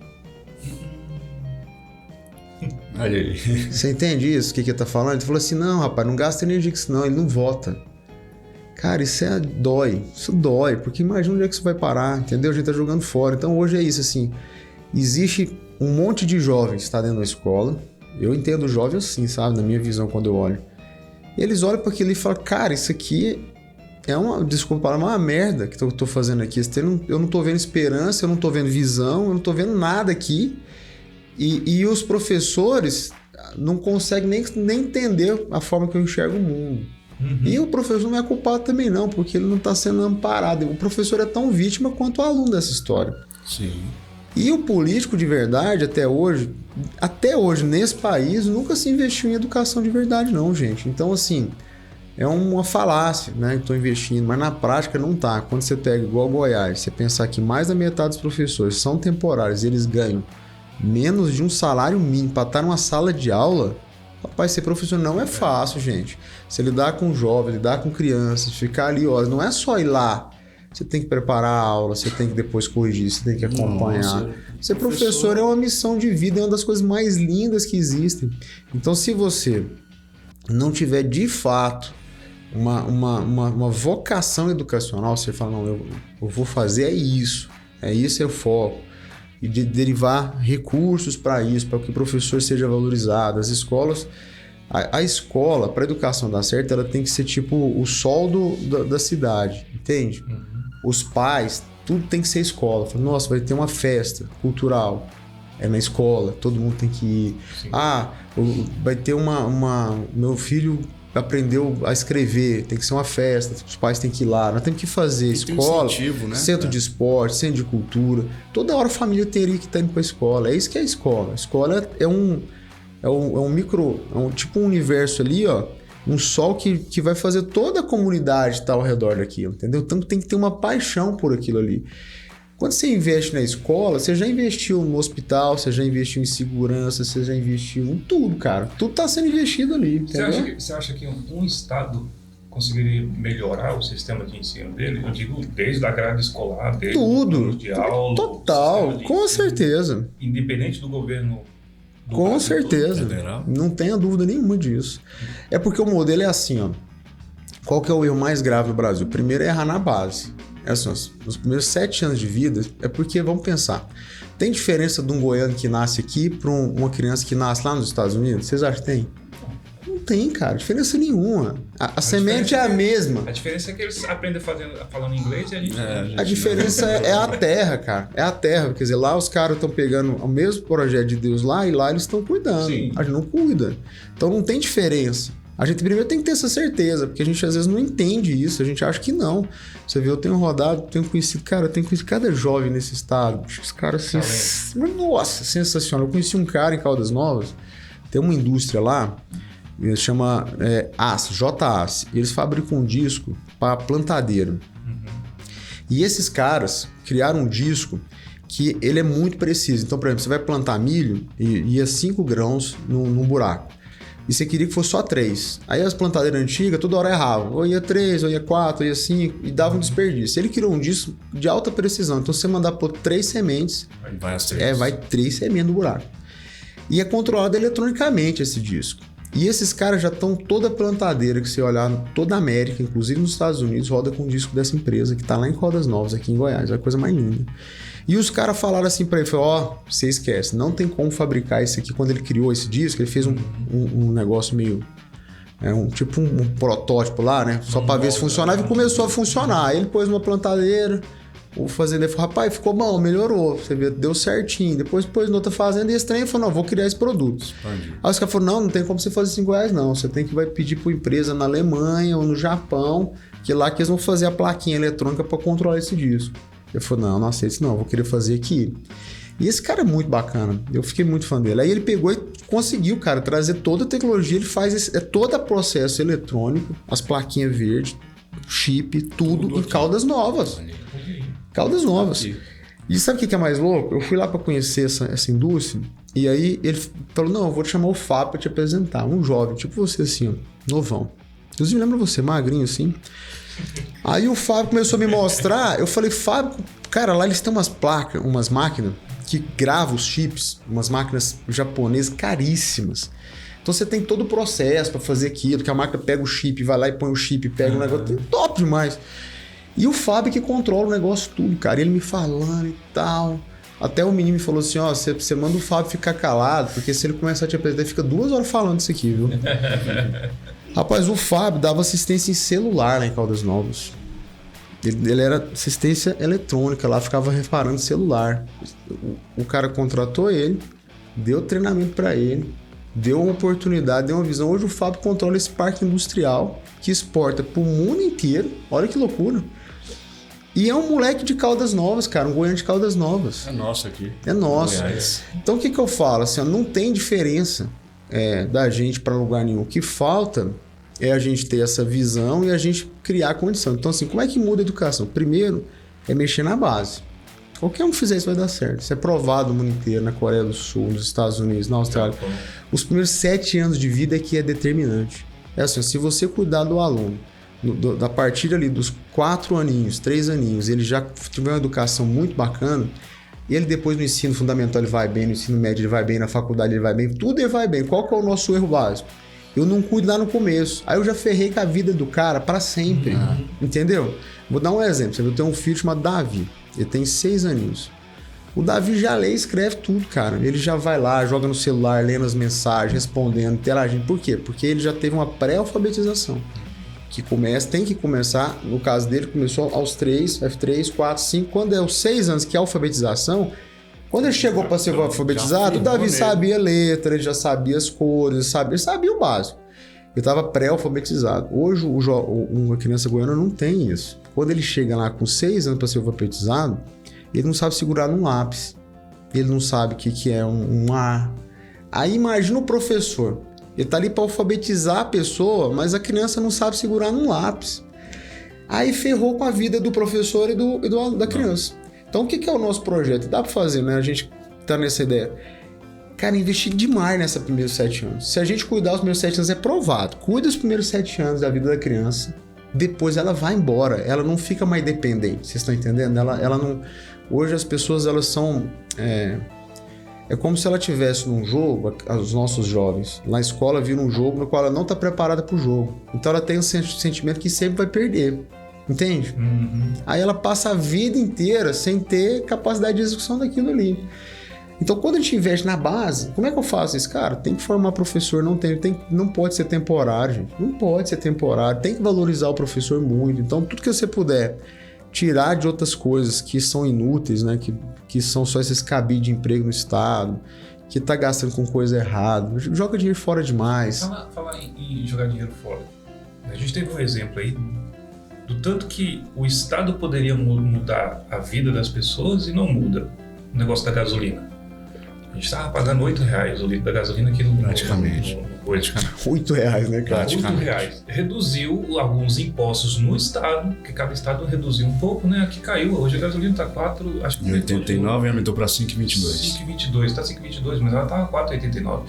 Olha aí. Você entende isso? O que ele tá falando? Ele falou assim, não, rapaz, não gasta energia com isso não, ele não vota. Cara, isso dói, porque imagina onde é que isso vai parar, entendeu? A gente tá jogando fora. Então hoje é isso, assim, existe um monte de jovens que tá dentro da escola, eu entendo o jovem assim, sabe, na minha visão quando eu olho. E eles olham para aquilo e falam, cara, isso aqui é uma merda que eu tô fazendo aqui. Eu não tô vendo esperança, eu não tô vendo visão, eu não tô vendo nada aqui. E os professores não conseguem nem entender a forma que eu enxergo o mundo. Uhum. E o professor não é culpado também não, porque ele não está sendo amparado. O professor é tão vítima quanto o aluno dessa história. Sim. E o político de verdade, até hoje nesse país, nunca se investiu em educação de verdade não, gente. Então, assim, é uma falácia, né? Estou investindo, mas na prática não tá. Quando você pega igual Goiás, você pensar que mais da metade dos professores são temporários e eles ganham menos de um salário mínimo para estar numa sala de aula... Rapaz, ser professor não é fácil, gente. Você lidar com jovens, lidar com crianças, ficar ali horas, não é só ir lá. Você tem que preparar a aula, você tem que depois corrigir, você tem que acompanhar. Nossa, ser professor é uma missão de vida, é uma das coisas mais lindas que existem. Então, se você não tiver de fato uma vocação educacional, você fala, não, eu vou fazer isso é o foco. E derivar recursos para isso, para que o professor seja valorizado. As escolas, a escola, para a educação dar certo, ela tem que ser tipo o sol da cidade, entende? Uhum. Os pais, tudo tem que ser escola. Fala, nossa, vai ter uma festa cultural, é na escola, todo mundo tem que ir. Sim. Vai ter meu filho aprendeu a escrever, tem que ser uma festa, os pais têm que ir lá, nós temos que fazer escola, incentivo, né? Centro de esporte, centro de cultura, toda hora a família teria que estar indo para a escola, é isso que é a escola. A escola é um micro, tipo um universo ali, ó, um sol que vai fazer toda a comunidade estar ao redor daquilo, entendeu? Então tem que ter uma paixão por aquilo ali. Quando você investe na escola, você já investiu no hospital, você já investiu em segurança, você já investiu em tudo, cara. Tudo está sendo investido ali, entendeu? Você acha que um estado conseguiria melhorar o sistema de ensino dele? Eu digo, desde a grade escolar, desde tudo, de aula... Total, com certeza. Independente do governo... Com certeza, não tenha dúvida nenhuma disso. É porque o modelo é assim, ó. Qual que é o erro mais grave no Brasil? Primeiro é errar na base. Os primeiros 7 anos de vida é porque, vamos pensar, tem diferença de um goiano que nasce aqui para uma criança que nasce lá nos Estados Unidos? Vocês acham que tem? Não tem, cara, diferença nenhuma. A semente é a mesma. A diferença é que eles aprendem falando inglês e a gente... A diferença é a terra, cara. É a terra. Quer dizer, lá os caras estão pegando o mesmo projeto de Deus lá e lá eles estão cuidando. Sim. A gente não cuida. Então não tem diferença. A gente primeiro tem que ter essa certeza, porque a gente às vezes não entende isso, a gente acha que não. Você vê, eu tenho conhecido cada jovem nesse estado. Os caras assim, nossa, sensacional. Eu conheci um cara em Caldas Novas, tem uma indústria lá, chama JAS, e eles fabricam um disco para plantadeira. Uhum. E esses caras criaram um disco que ele é muito preciso. Então, por exemplo, você vai plantar milho e ia 5 grãos num buraco. E você queria que fosse só 3. Aí as plantadeiras antigas toda hora erravam. Ou ia 3, ou ia 4, ou ia 5, e dava um desperdício. Ele criou um disco de alta precisão. Então, se você mandar pôr 3 sementes, vai as 3. Vai 3 sementes no buraco. E é controlado eletronicamente esse disco. E esses caras já estão, toda plantadeira que você olhar, toda a América, inclusive nos Estados Unidos, roda com um disco dessa empresa que está lá em Caldas Novas, aqui em Goiás. É a coisa mais linda. E os caras falaram assim pra ele, você esquece, não tem como fabricar isso aqui. Quando ele criou esse disco, ele fez um negócio meio... tipo um protótipo lá, né? Só pra ver se funcionava, e começou a funcionar. Aí ele pôs uma plantadeira, o fazendeiro falou, rapaz, ficou bom, melhorou, você vê, deu certinho. Depois pôs noutra fazenda e esse trem falou, não, vou criar esse produto. Expandiu. Aí os caras falaram, não tem como você fazer isso em Goiás, não. Você tem que vai pedir pra empresa na Alemanha ou no Japão, que lá que eles vão fazer a plaquinha eletrônica pra controlar esse disco. Eu falei, não aceito isso não, vou querer fazer aqui. E esse cara é muito bacana, eu fiquei muito fã dele. Aí ele pegou e conseguiu, cara, trazer toda a tecnologia, ele faz todo o processo eletrônico, as plaquinhas verdes, chip, tudo em Caldas Novas. Caldas Novas. E sabe o que é mais louco? Eu fui lá para conhecer essa indústria, e aí ele falou, não, eu vou te chamar o Fábio para te apresentar, um jovem, tipo você assim, ó, novão. Inclusive, lembra você, magrinho assim? Aí o Fábio começou a me mostrar, eu falei, Fábio, cara, lá eles têm umas placas, umas máquinas que gravam os chips, umas máquinas japonesas caríssimas. Então você tem todo o processo para fazer aquilo, que a máquina pega o chip, vai lá e põe o chip, pega o negócio, top demais. E o Fábio que controla o negócio tudo, cara, ele me falando e tal. Até o menino me falou assim, você manda o Fábio ficar calado, porque se ele começar a te apresentar, ele fica 2 horas falando isso aqui, viu? Rapaz, o Fábio dava assistência em celular lá em Caldas Novas. Ele era assistência eletrônica lá, ficava reparando celular. O cara contratou ele, deu treinamento para ele, deu uma oportunidade, deu uma visão. Hoje o Fábio controla esse parque industrial que exporta pro mundo inteiro. Olha que loucura. E é um moleque de Caldas Novas, cara, um goiano de Caldas Novas. É nosso aqui. É nosso. Goiás. Então o que eu falo? Assim, não tem diferença da gente para lugar nenhum. O que falta é a gente ter essa visão e a gente criar condição. Então, assim, como é que muda a educação? Primeiro, é mexer na base. Qualquer um que fizer isso vai dar certo. Isso é provado no mundo inteiro, na Coreia do Sul, nos Estados Unidos, na Austrália. Os primeiros 7 anos de vida é que é determinante. É assim, se você cuidar do aluno, da partir ali dos 4 aninhos, 3 aninhos, ele já tiver uma educação muito bacana, e ele depois no ensino fundamental ele vai bem, no ensino médio ele vai bem, na faculdade ele vai bem, tudo ele vai bem. Qual que é o nosso erro básico? Eu não cuido lá no começo. Aí eu já ferrei com a vida do cara pra sempre. Entendeu? Vou dar um exemplo. Eu tenho um filho chamado Davi. Ele tem 6 aninhos. O Davi já lê e escreve tudo, cara. Ele já vai lá, joga no celular, lendo as mensagens, respondendo, interagindo. Por quê? Porque ele já teve uma pré-alfabetização. Tem que começar, no caso dele, começou aos 3, F3, 4, 5. Quando é os 6 anos, que é a alfabetização, quando ele chegou para ser alfabetizado, o Davi sabia letra, ele já sabia as cores, ele sabia o básico. Ele estava pré-alfabetizado. Hoje, uma criança goiana não tem isso. Quando ele chega lá com 6 anos para ser alfabetizado, ele não sabe segurar num lápis. Ele não sabe o que é um A. Aí imagina o professor. Ele tá ali para alfabetizar a pessoa, mas a criança não sabe segurar num lápis. Aí ferrou com a vida do professor e da criança. Então, o que é o nosso projeto? Dá para fazer, né? A gente tá nessa ideia. Cara, investir demais nessa primeiros 7 anos. Se a gente cuidar os primeiros 7 anos, é provado. Cuida os primeiros 7 anos da vida da criança. Depois ela vai embora. Ela não fica mais dependente. Vocês estão entendendo? Ela não... Hoje as pessoas, elas são... É como se ela estivesse num jogo, os nossos jovens, na escola viram um jogo no qual ela não está preparada para o jogo. Então ela tem um sentimento que sempre vai perder. Entende? Aí ela passa a vida inteira sem ter capacidade de execução daquilo ali. Então quando a gente investe na base, como é que eu faço isso? Cara, tem que formar professor, não pode ser temporário, gente. Não pode ser temporário, tem que valorizar o professor muito. Então tudo que você puder tirar de outras coisas que são inúteis, né? Que são só esses cabides de emprego no Estado, que tá gastando com coisa errada, joga dinheiro fora demais. Falar em jogar dinheiro fora. A gente teve um exemplo aí do tanto que o Estado poderia mudar a vida das pessoas e não muda. O negócio da gasolina. A gente estava pagando R$8 o litro da gasolina aqui no... Praticamente. R$8, né, cara? R$8. Reduziu alguns impostos no Estado, que cada Estado reduziu um pouco, né? Aqui caiu. Hoje a gasolina está 4... Acho que 89 e aumentou para 5,22. 5,22. Está 5,22, mas ela estava 4,89.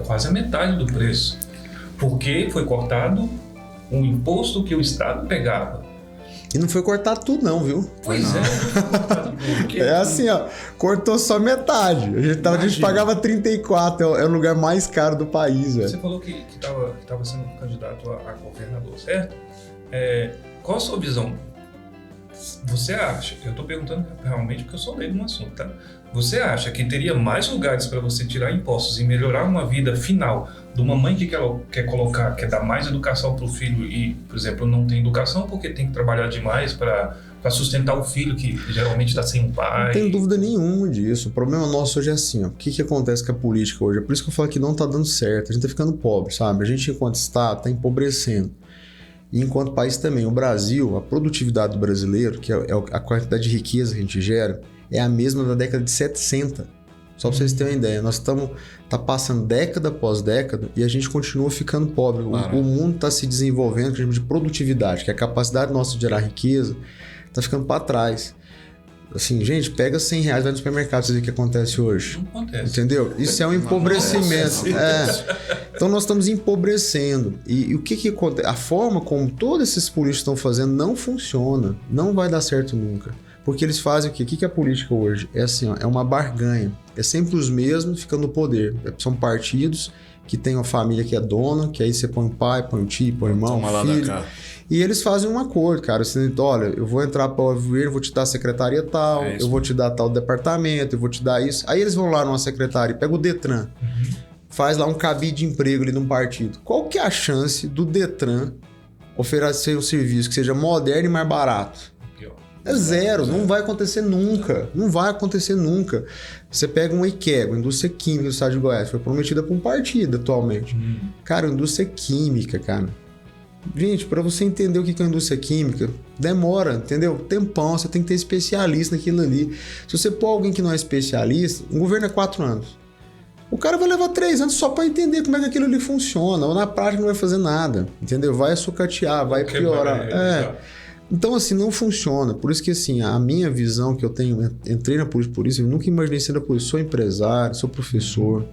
Quase a metade do preço. Porque foi cortado um imposto que o Estado pegava. E não foi cortar tudo não, viu? Pois é. É assim, ó. Cortou só metade. A gente pagava 34. É o lugar mais caro do país, velho. Você falou que tava sendo candidato a governador, certo? Qual a sua visão? Você acha, eu tô perguntando realmente porque eu sou leigo no assunto, tá? Você acha que teria mais lugares para você tirar impostos e melhorar uma vida final de uma mãe que quer dar mais educação para o filho e, por exemplo, não tem educação porque tem que trabalhar demais para sustentar o filho que geralmente está sem um pai? Não tem dúvida nenhuma disso. O problema nosso hoje é assim, ó. O que acontece com a política hoje? É por isso que eu falo que não tá dando certo. A gente tá ficando pobre, sabe? A gente, enquanto Estado, tá empobrecendo. E enquanto país também. O Brasil, a produtividade do brasileiro, que é a quantidade de riqueza que a gente gera, é a mesma da década de 70. Só para vocês terem uma ideia. Nós tá passando década após década e a gente continua ficando pobre. O mundo está se desenvolvendo, que a gente chama de produtividade, que é a capacidade nossa de gerar riqueza, está ficando para trás. Assim, gente, pega R$100, vai no supermercado, você vê o que acontece hoje. Não acontece. Entendeu? Isso é um empobrecimento. Então nós estamos empobrecendo. E o que acontece? A forma como todos esses políticos estão fazendo não funciona. Não vai dar certo nunca. Porque eles fazem o quê? O que é a política hoje? É assim, ó, é uma barganha. É sempre os mesmos ficando no poder. São partidos que têm uma família que é dona, que aí você põe o pai, põe o tio, põe o irmão, o filho. E eles fazem um acordo, cara. Você, olha, eu vou entrar para o governo, vou te dar a secretaria tal, eu vou te dar tal departamento, eu vou te dar isso. Aí eles vão lá numa secretaria, pega o Detran, faz lá um cabide de emprego ali num partido. Qual que é a chance do Detran oferecer um serviço que seja moderno e mais barato? É zero, não vai acontecer nunca. Não vai acontecer nunca. Você pega uma IQEGO, indústria química do estado de Goiás, foi prometida por um partido atualmente. Cara, indústria química, cara. Gente, para você entender o que é indústria química, demora, entendeu? Tempão, você tem que ter especialista naquilo ali. Se você pôr alguém que não é especialista, um governo é 4 anos. O cara vai levar 3 anos só para entender como é que aquilo ali funciona, ou na prática não vai fazer nada, entendeu? Vai sucatear, vai piorar. Então, assim, não funciona. Por isso que, assim, a minha visão que eu tenho, entrei na política por isso, eu nunca imaginei ser da política. Sou empresário, sou professor.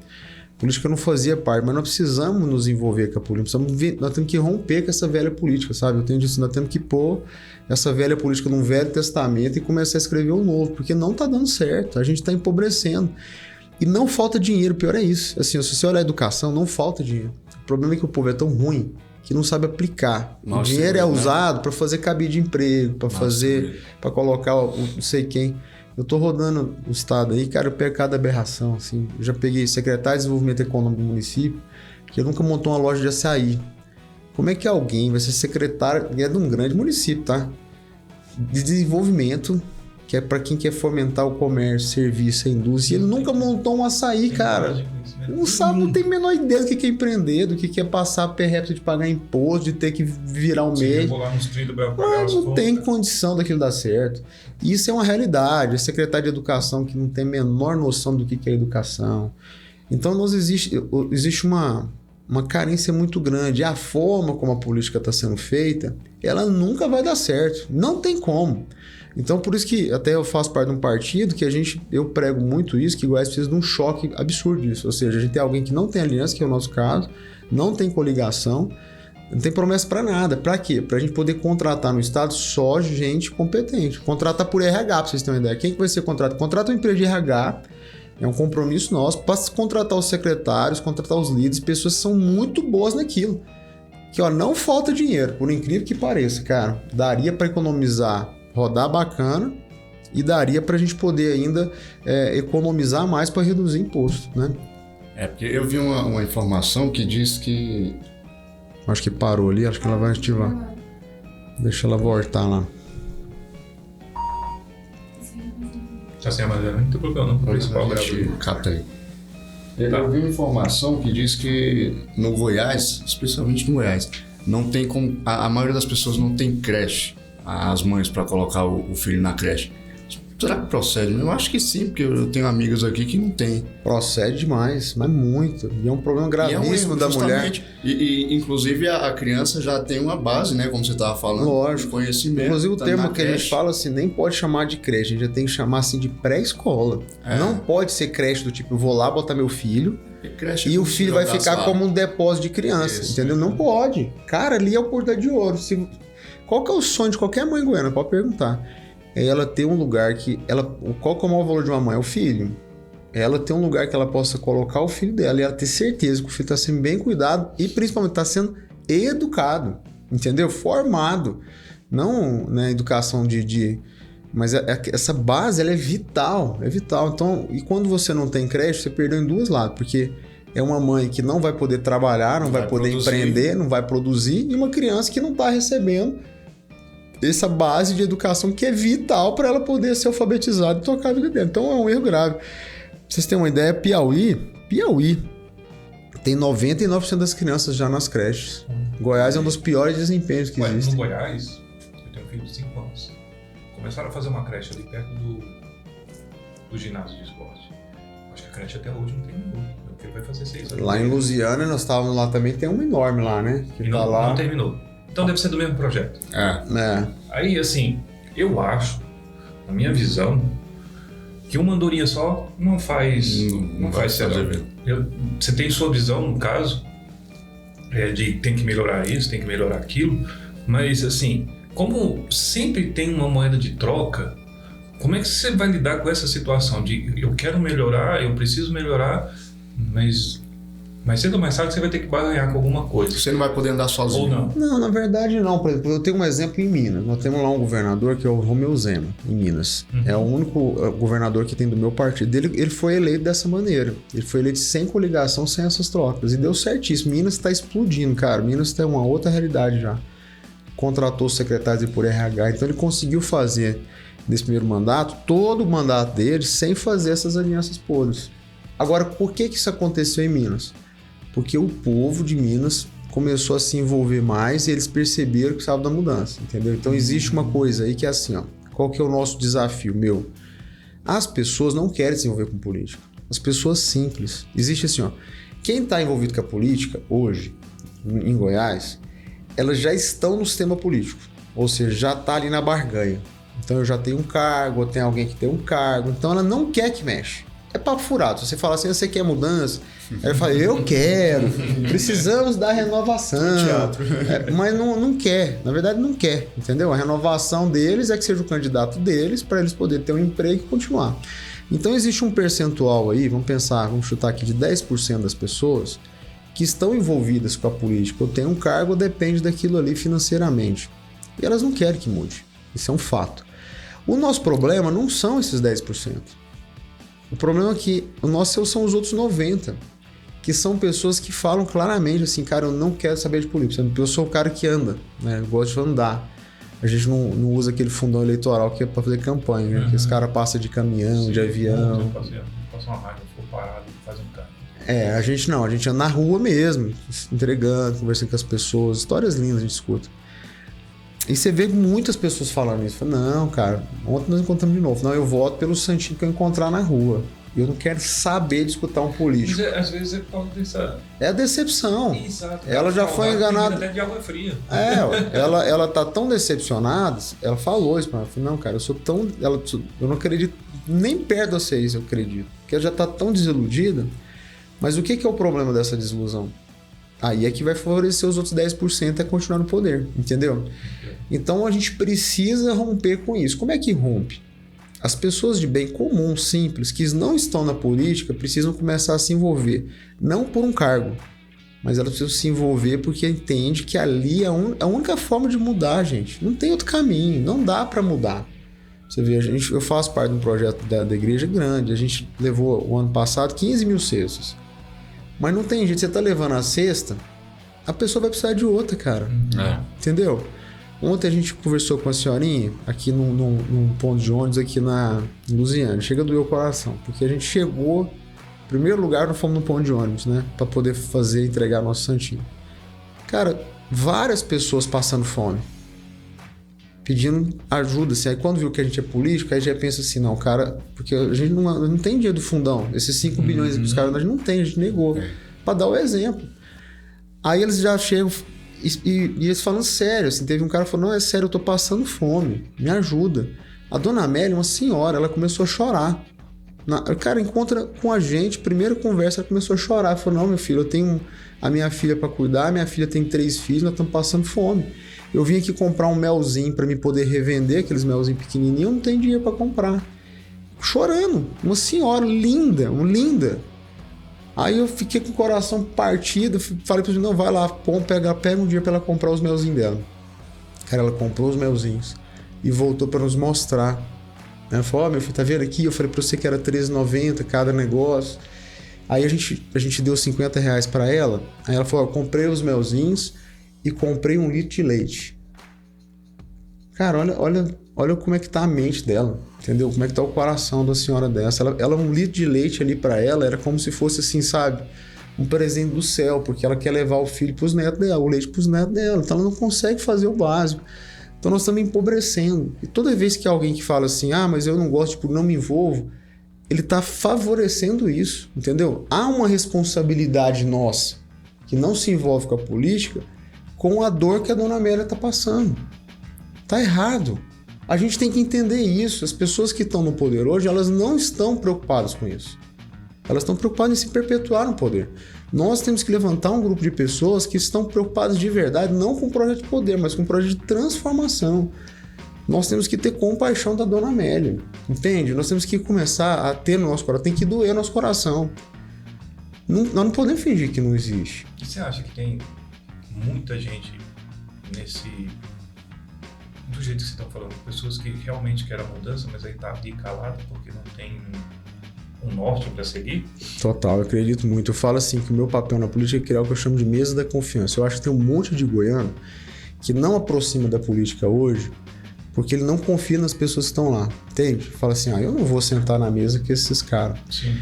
Política não fazia parte, mas nós precisamos nos envolver com a política. Nós temos que romper com essa velha política, sabe? Eu tenho disso, nós temos que pôr essa velha política num velho testamento e começar a escrever um novo, porque não tá dando certo. A gente tá empobrecendo. E não falta dinheiro, pior é isso. Assim, se você olhar a educação, não falta dinheiro. problema é que o povo é tão ruim que não sabe aplicar. O dinheiro é usado para fazer cabide de emprego, para colocar não sei quem. Eu tô rodando o estado aí, cara, eu pego cada aberração, assim. Eu já peguei secretário de desenvolvimento econômico do município, que nunca montou uma loja de açaí. Como é que alguém vai ser secretário, é de um grande município, tá? De desenvolvimento, que é para quem quer fomentar o comércio, serviço, a indústria, e ele nunca montou um açaí, cara. Não sabe, não tem a menor ideia do que é empreender, do que é passar perreto de pagar imposto, de ter que virar um mês. Mas não tem condição daquilo dar certo. Isso é uma realidade. A secretária de educação que não tem a menor noção do que é educação. Então, existe uma carência muito grande. A forma como a política está sendo feita, ela nunca vai dar certo. Não tem como. Então, por isso que até eu faço parte de um partido que eu prego muito isso, que Goiás precisa de um choque absurdo disso. Ou seja, a gente tem alguém que não tem aliança, que é o nosso caso, não tem coligação, não tem promessa para nada. Para quê? Para a gente poder contratar no estado só gente competente. Contratar por RH, para vocês terem uma ideia. Quem que vai ser contratado? Contrata uma empresa de RH, é um compromisso nosso, para contratar os secretários, contratar os líderes, pessoas que são muito boas naquilo. Que, não falta dinheiro, por incrível que pareça, cara. Daria para economizar, rodar bacana, e daria para a gente poder ainda economizar mais para reduzir imposto, né? Porque eu vi uma informação que diz que... Acho que parou ali, acho que ela vai ativar. Deixa ela voltar lá. Tá sem armazenamento, não tem problema não. Principal Cata aí. Eu vi uma informação que diz que no Goiás, especialmente no Goiás, não tem como... A maioria das pessoas não tem creche, as mães, para colocar o filho na creche. Será que procede? Eu acho que sim, porque eu tenho amigas aqui que não tem. Procede demais, mas muito. E é um problema gravíssimo da mulher. E inclusive a criança já tem uma base, né? Como você estava falando. Lógico. Conhecimento. Inclusive o termo que a gente fala assim, nem pode chamar de creche, a gente já tem que chamar assim de pré-escola. Não pode ser creche do tipo, eu vou lá botar meu filho e o filho vai ficar como um depósito de criança, entendeu? Não pode. Cara, ali é a oportunidade de ouro. Qual que é o sonho de qualquer mãe goiana? Pode perguntar. É ela ter um lugar que... Qual que é o maior valor de uma mãe? É o filho. É ela ter um lugar que ela possa colocar o filho dela e ela ter certeza que o filho está sendo bem cuidado e principalmente está sendo educado, entendeu? Formado. Não, né, educação mas essa base, ela é vital. É vital. Então, e quando você não tem creche, você perdeu em duas lados, porque é uma mãe que não vai poder trabalhar, não vai poder empreender, não vai produzir, e uma criança que não está recebendo essa base de educação que é vital para ela poder ser alfabetizada e tocar a vida dela. Então é um erro grave. Pra vocês terem uma ideia, Piauí tem 99% das crianças já nas creches. Goiás é um dos piores desempenhos que existe. No Goiás, eu tenho um filho de 5 anos. Começaram a fazer uma creche ali perto do ginásio de esporte. Acho que a creche até hoje não terminou. Meu filho vai fazer 6 anos. Lá em Lusiana, nós estávamos lá também, tem uma enorme lá, né? Que e não terminou. Então deve ser do mesmo projeto. Aí, assim, eu acho, na minha visão, que uma andorinha só não faz fazer. Você tem sua visão, no caso, de tem que melhorar isso, tem que melhorar aquilo, mas, assim, como sempre tem uma moeda de troca, como é que você vai lidar com essa situação de eu quero melhorar, eu preciso melhorar, mas... Mais cedo ou mais tarde você vai ter que barganhar com alguma coisa. Você não vai poder andar sozinho. Ou não? Não, na verdade não. Por exemplo, eu tenho um exemplo em Minas. Nós temos lá um governador que é o Romeu Zema, em Minas. É o único governador que tem do meu partido. Ele foi eleito dessa maneira. Ele foi eleito sem coligação, sem essas trocas. E deu certíssimo. Minas está explodindo, cara. Minas tem uma outra realidade já. Contratou secretários por RH. Então ele conseguiu fazer, nesse primeiro mandato, todo o mandato dele sem fazer essas alianças podres. Agora, por que isso aconteceu em Minas? Porque o povo de Minas começou a se envolver mais e eles perceberam que precisava da mudança, entendeu? Então existe uma coisa aí que é assim, qual que é o nosso desafio, meu? As pessoas não querem se envolver com política. As pessoas simples. Existe assim, quem está envolvido com a política hoje, em Goiás, elas já estão no sistema político. Ou seja, já está ali na barganha. Então eu já tenho um cargo, ou tem alguém que tem um cargo. Então ela não quer que mexa. É papo furado. Se você fala assim, você quer mudança? Ela fala, eu quero. Precisamos da renovação. Mas não quer. Na verdade, não quer. Entendeu? A renovação deles é que seja o candidato deles para eles poderem ter um emprego e continuar. Então, existe um percentual aí, vamos chutar aqui, de 10% das pessoas que estão envolvidas com a política, ou têm um cargo, ou depende daquilo ali financeiramente. E elas não querem que mude. Isso é um fato. O nosso problema não são esses 10%. O problema é que o nosso são os outros 90%, que são pessoas que falam claramente assim, cara, eu não quero saber de política, eu sou o cara que anda, né? Eu gosto de andar. A gente não usa aquele fundão eleitoral que é para fazer campanha, né? Que os caras passam de caminhão, sim, de avião. Passa uma raiva, ficou parado e faz um carro. A gente anda na rua mesmo, entregando, conversando com as pessoas, histórias lindas a gente escuta. E você vê muitas pessoas falando isso. Não, cara, ontem nós encontramos de novo. Não, eu voto pelo santinho que eu encontrar na rua. Eu não quero saber de escutar um político. Mas às vezes é por causa dessa... É a decepção. Exato. Ela já foi enganada. Até de água fria. Ela tá tão decepcionada. Ela falou isso pra mim. Eu falei, não, cara, eu sou tão... eu não acredito nem perto de vocês, eu acredito. Porque ela já tá tão desiludida. Mas o que é o problema dessa desilusão? Aí é que vai favorecer os outros 10% a continuar no poder, entendeu? Então a gente precisa romper com isso. Como é que rompe? As pessoas de bem comum, simples, que não estão na política, precisam começar a se envolver. Não por um cargo, mas elas precisam se envolver porque entende que ali é a única forma de mudar, gente. Não tem outro caminho, não dá para mudar. Você vê, eu faço parte de um projeto da igreja grande, a gente levou o ano passado 15 mil cestas. Mas não tem jeito, você tá levando a cesta, a pessoa vai precisar de outra, cara. Entendeu? Ontem a gente conversou com a senhorinha aqui num ponto de ônibus aqui em Lusiânia. Chega a doer o coração, porque a gente chegou, em primeiro lugar, nós fomos no ponto de ônibus, né? Pra poder entregar nosso santinho. Cara, várias pessoas passando fome, pedindo ajuda, assim. Aí quando viu que a gente é político, aí já pensa assim, não, cara, porque a gente não tem dinheiro do fundão. Esses 5 bilhões que os caras a gente não tem, a gente negou. Pra dar o exemplo. Aí eles já chegam e eles falando sério, assim, teve um cara que falou, não, é sério, eu tô passando fome, me ajuda. A dona Amélia, uma senhora, ela começou a chorar. O cara encontra com a gente, primeira conversa, ela começou a chorar. Falou, não, meu filho, eu tenho a minha filha pra cuidar, minha filha tem 3 filhos, nós estamos passando fome. Eu vim aqui comprar um melzinho para me poder revender, aqueles melzinhos pequenininhos, eu não tenho dinheiro para comprar. Chorando, uma senhora linda. Aí eu fiquei com o coração partido, falei para ele, não, vai lá, pega um dia para ela comprar os melzinhos dela. Cara, ela comprou os melzinhos e voltou para nos mostrar. Ela falou, meu filho, tá vendo aqui? Eu falei para você que era R$13,90 cada negócio. Aí a gente deu R$50 para ela. Aí ela falou, eu comprei os melzinhos e comprei 1 litro de leite. Cara, olha como é que tá a mente dela, entendeu? Como é que tá o coração da senhora dessa. Ela 1 litro de leite ali para ela era como se fosse assim, sabe? Um presente do céu, porque ela quer levar o filho pros netos dela, o leite pros netos dela. Então ela não consegue fazer o básico. Então nós estamos empobrecendo. E toda vez que alguém que fala assim, mas eu não gosto, não me envolvo, ele tá favorecendo isso, entendeu? Há uma responsabilidade nossa, que não se envolve com a política, com a dor que a dona Amélia está passando. Tá errado. A gente tem que entender isso. As pessoas que estão no poder hoje, elas não estão preocupadas com isso. Elas estão preocupadas em se perpetuar no poder. Nós temos que levantar um grupo de pessoas que estão preocupadas de verdade, não com o projeto de poder, mas com o projeto de transformação. Nós temos que ter compaixão da dona Amélia, entende? Nós temos que começar a ter no nosso coração, tem que doer nosso coração. Nós não podemos fingir que não existe. E você acha que tem muita gente do jeito que você está falando, pessoas que realmente querem a mudança, mas aí tá ali calado porque não tem um norte para seguir? Total, eu acredito muito. Eu falo assim que o meu papel na política é criar o que eu chamo de mesa da confiança. Eu acho que tem um monte de goiano que não aproxima da política hoje porque ele não confia nas pessoas que estão lá, entende? Fala assim, eu não vou sentar na mesa com esses caras. Sim.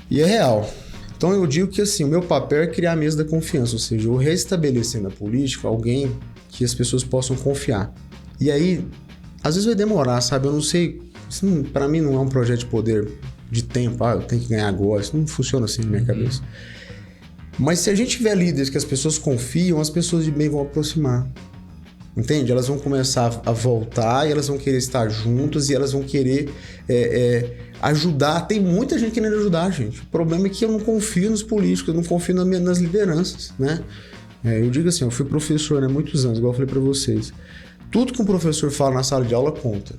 E é real. Então eu digo que assim, o meu papel é criar a mesa da confiança, ou seja, eu restabelecer na política alguém que as pessoas possam confiar. E aí, às vezes vai demorar, sabe? Eu não sei, para mim não é um projeto de poder de tempo, eu tenho que ganhar agora, isso não funciona assim na minha cabeça. Mas se a gente tiver líderes que as pessoas confiam, as pessoas de bem vão aproximar. Entende? Elas vão começar a voltar e elas vão querer estar juntas e elas vão querer ajudar. Tem muita gente querendo ajudar, gente. O problema é que eu não confio nos políticos, eu não confio nas lideranças, né? Eu digo assim, eu fui professor há muitos anos, igual eu falei para vocês. Tudo que um professor fala na sala de aula conta.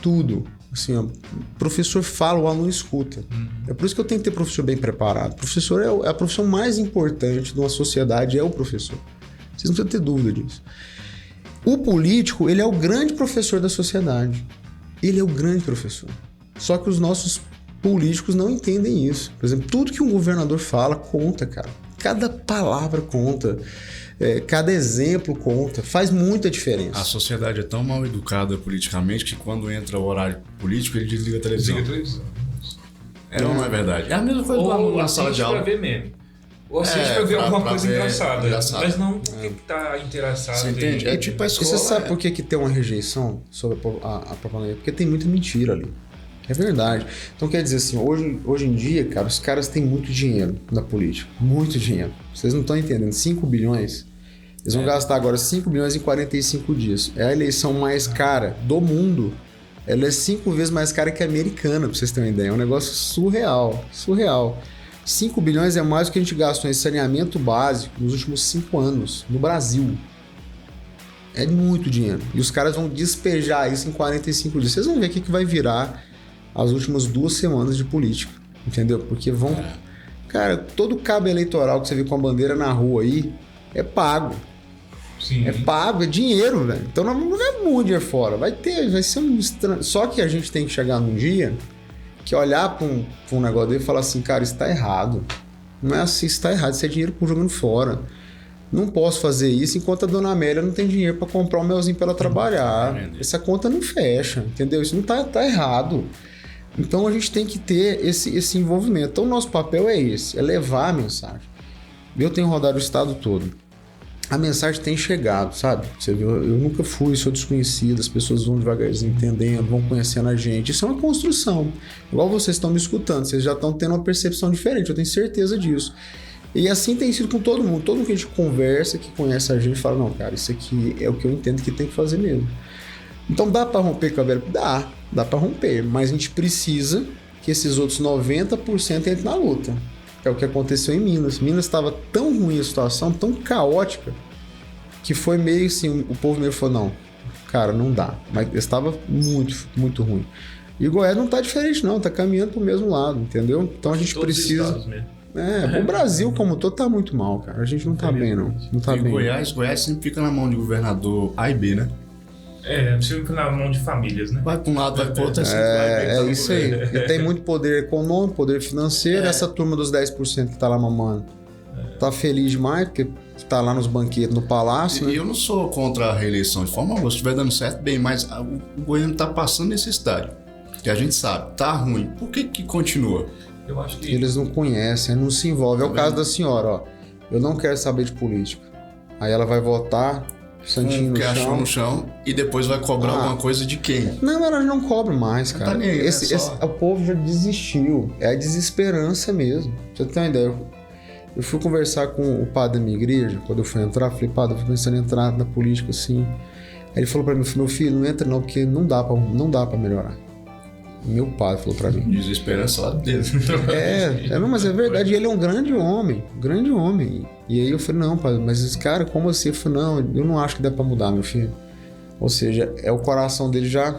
Tudo. Assim, ó, o professor fala, o aluno escuta. É por isso que eu tenho que ter professor bem preparado. O professor é a profissão mais importante de uma sociedade, é o professor. Vocês não precisam ter dúvida disso. O político, ele é o grande professor da sociedade. Ele é o grande professor. Só que os nossos políticos não entendem isso. Por exemplo, tudo que um governador fala conta, cara. Cada palavra conta. Cada exemplo conta. Faz muita diferença. A sociedade é tão mal educada politicamente que quando entra o horário político, ele desliga a televisão. Ou não é verdade? É a mesma coisa do aluno na sala de aula. Pra ver meme. Ou assiste pra ver alguma coisa engraçada. Mas não porque tá interessado. Você entende? É tipo a escola. E você sabe por que tem uma rejeição sobre a propaganda? Porque tem muita mentira ali. É verdade. Então quer dizer assim, hoje em dia, cara, os caras têm muito dinheiro na política. Muito dinheiro. Vocês não estão entendendo. 5 bilhões. Eles vão gastar agora 5 bilhões em 45 dias. É a eleição mais cara do mundo. Ela é 5 vezes mais cara que a americana, pra vocês terem uma ideia. É um negócio surreal. Surreal. 5 bilhões é mais do que a gente gastou em saneamento básico nos últimos 5 anos, no Brasil. É muito dinheiro. E os caras vão despejar isso em 45 dias. Vocês vão ver o que vai virar as últimas 2 semanas de política. Entendeu? Porque vão... Cara, todo cabo eleitoral que você vê com a bandeira na rua aí é pago. Sim. É pago, é dinheiro, velho. Então não é muito dinheiro fora. Vai ser um estranho. Só que a gente tem que chegar num dia que olhar pra um negócio dele e falar assim, cara, isso tá errado. Não é assim, isso tá errado. Isso é dinheiro jogando fora. Não posso fazer isso enquanto a dona Amélia não tem dinheiro pra comprar um melzinho pra ela trabalhar. Essa conta não fecha, entendeu? Isso não tá errado. Então a gente tem que ter esse envolvimento. Então o nosso papel é esse, é levar a mensagem. Eu tenho rodado o estado todo. A mensagem tem chegado, sabe? Você viu, eu nunca fui, sou desconhecido, as pessoas vão devagarzinho entendendo, vão conhecendo a gente. Isso é uma construção. Igual vocês estão me escutando, vocês já estão tendo uma percepção diferente, eu tenho certeza disso. E assim tem sido com todo mundo. Todo mundo que a gente conversa, que conhece a gente, fala, não, cara, isso aqui é o que eu entendo que tem que fazer mesmo. Então dá pra romper com a velha? Dá pra romper, mas a gente precisa que esses outros 90% entrem na luta. É o que aconteceu em Minas. Minas estava tão ruim a situação, tão caótica, que foi meio assim, o povo meio falou, não, cara, não dá. Mas estava muito, muito ruim. E o Goiás não tá diferente não, tá caminhando pro mesmo lado, entendeu? Então a gente precisa... o Brasil como todo tá muito mal, cara. A gente não tá bem, não. Não tá bem. Goiás sempre fica na mão de governador A e B, né? Fica na mão de famílias, né? Vai pra um lado, vai pro outro, é isso aí. E tem muito poder econômico, poder financeiro. Essa turma dos 10% que tá lá mamando tá feliz demais, porque tá lá nos banquetes, no palácio. E eu não sou contra a reeleição de forma alguma. Se estiver dando certo, bem, mas o goiano tá passando necessidade. Que a gente sabe, tá ruim. Por que continua? Eu acho que... Eles não conhecem, não se envolvem. É o caso da senhora, ó. Eu não quero saber de política. Aí ela vai votar... Santinho no chão e depois vai cobrar alguma coisa de quem? Não, ela não cobra mais, cara. Tá nem aí, o povo já desistiu. É a desesperança mesmo. Pra você ter uma ideia. Eu fui conversar com o padre da minha igreja, quando eu fui entrar, falei, padre, eu fui pensando em entrar na política assim. Aí ele falou pra mim, meu filho, não entra não, porque não dá pra melhorar. Meu pai falou pra mim. Desesperança lá dele. Não, mas é verdade. Ele é um grande homem. E aí eu falei, não, pai, mas esse cara, como assim? Eu falei, não, eu não acho que dá pra mudar, meu filho. Ou seja, o coração dele já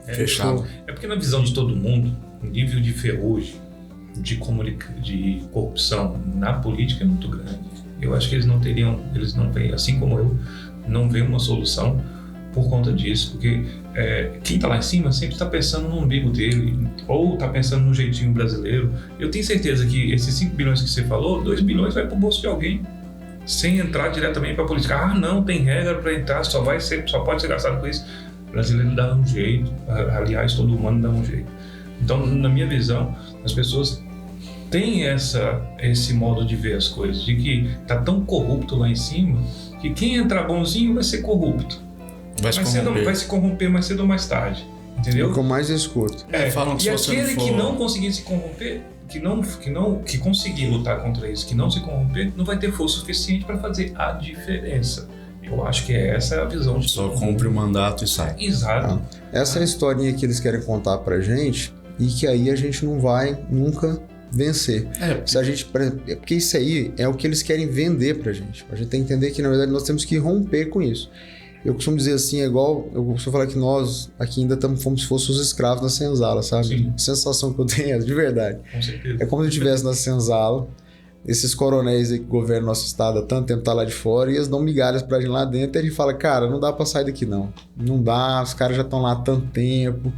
fechado. É porque na visão de todo mundo, o nível de ferrugem, de corrupção na política é muito grande. Eu acho que eles não veem, assim como eu, não veem uma solução por conta disso, porque quem está lá em cima sempre está pensando no umbigo dele, ou está pensando no jeitinho brasileiro. Eu tenho certeza que esses 5 bilhões que você falou, 2 bilhões vai para o bolso de alguém, sem entrar diretamente para a política. Não, tem regra para entrar, só pode ser gastado com isso. O brasileiro dá um jeito, aliás, todo humano dá um jeito. Então, na minha visão, as pessoas têm esse modo de ver as coisas, de que está tão corrupto lá em cima, que quem entrar bonzinho vai ser corrupto. Vai se corromper mais cedo ou mais tarde, entendeu? É o que eu mais escuto. Falam que e aquele que não conseguir se corromper, que conseguir lutar contra isso, que não se corromper, não vai ter força suficiente para fazer a diferença. Eu acho que essa é a visão de só cumpre o mandato e sai. Exato. Essa é a historinha que eles querem contar pra gente e que aí a gente não vai nunca vencer. Porque isso aí é o que eles querem vender pra gente. A gente tem que entender que, na verdade, nós temos que romper com isso. Eu costumo dizer assim, é igual... Eu costumo falar que nós aqui ainda estamos como se fossem os escravos na senzala, sabe? Sim. A sensação que eu tenho é de verdade. Com certeza. É como se eu estivesse na senzala, esses coronéis aí que governam nosso estado há tanto tempo tá lá de fora, e eles dão migalhas pra gente lá dentro, e a gente fala, cara, não dá pra sair daqui não. Não dá, os caras já estão lá há tanto tempo,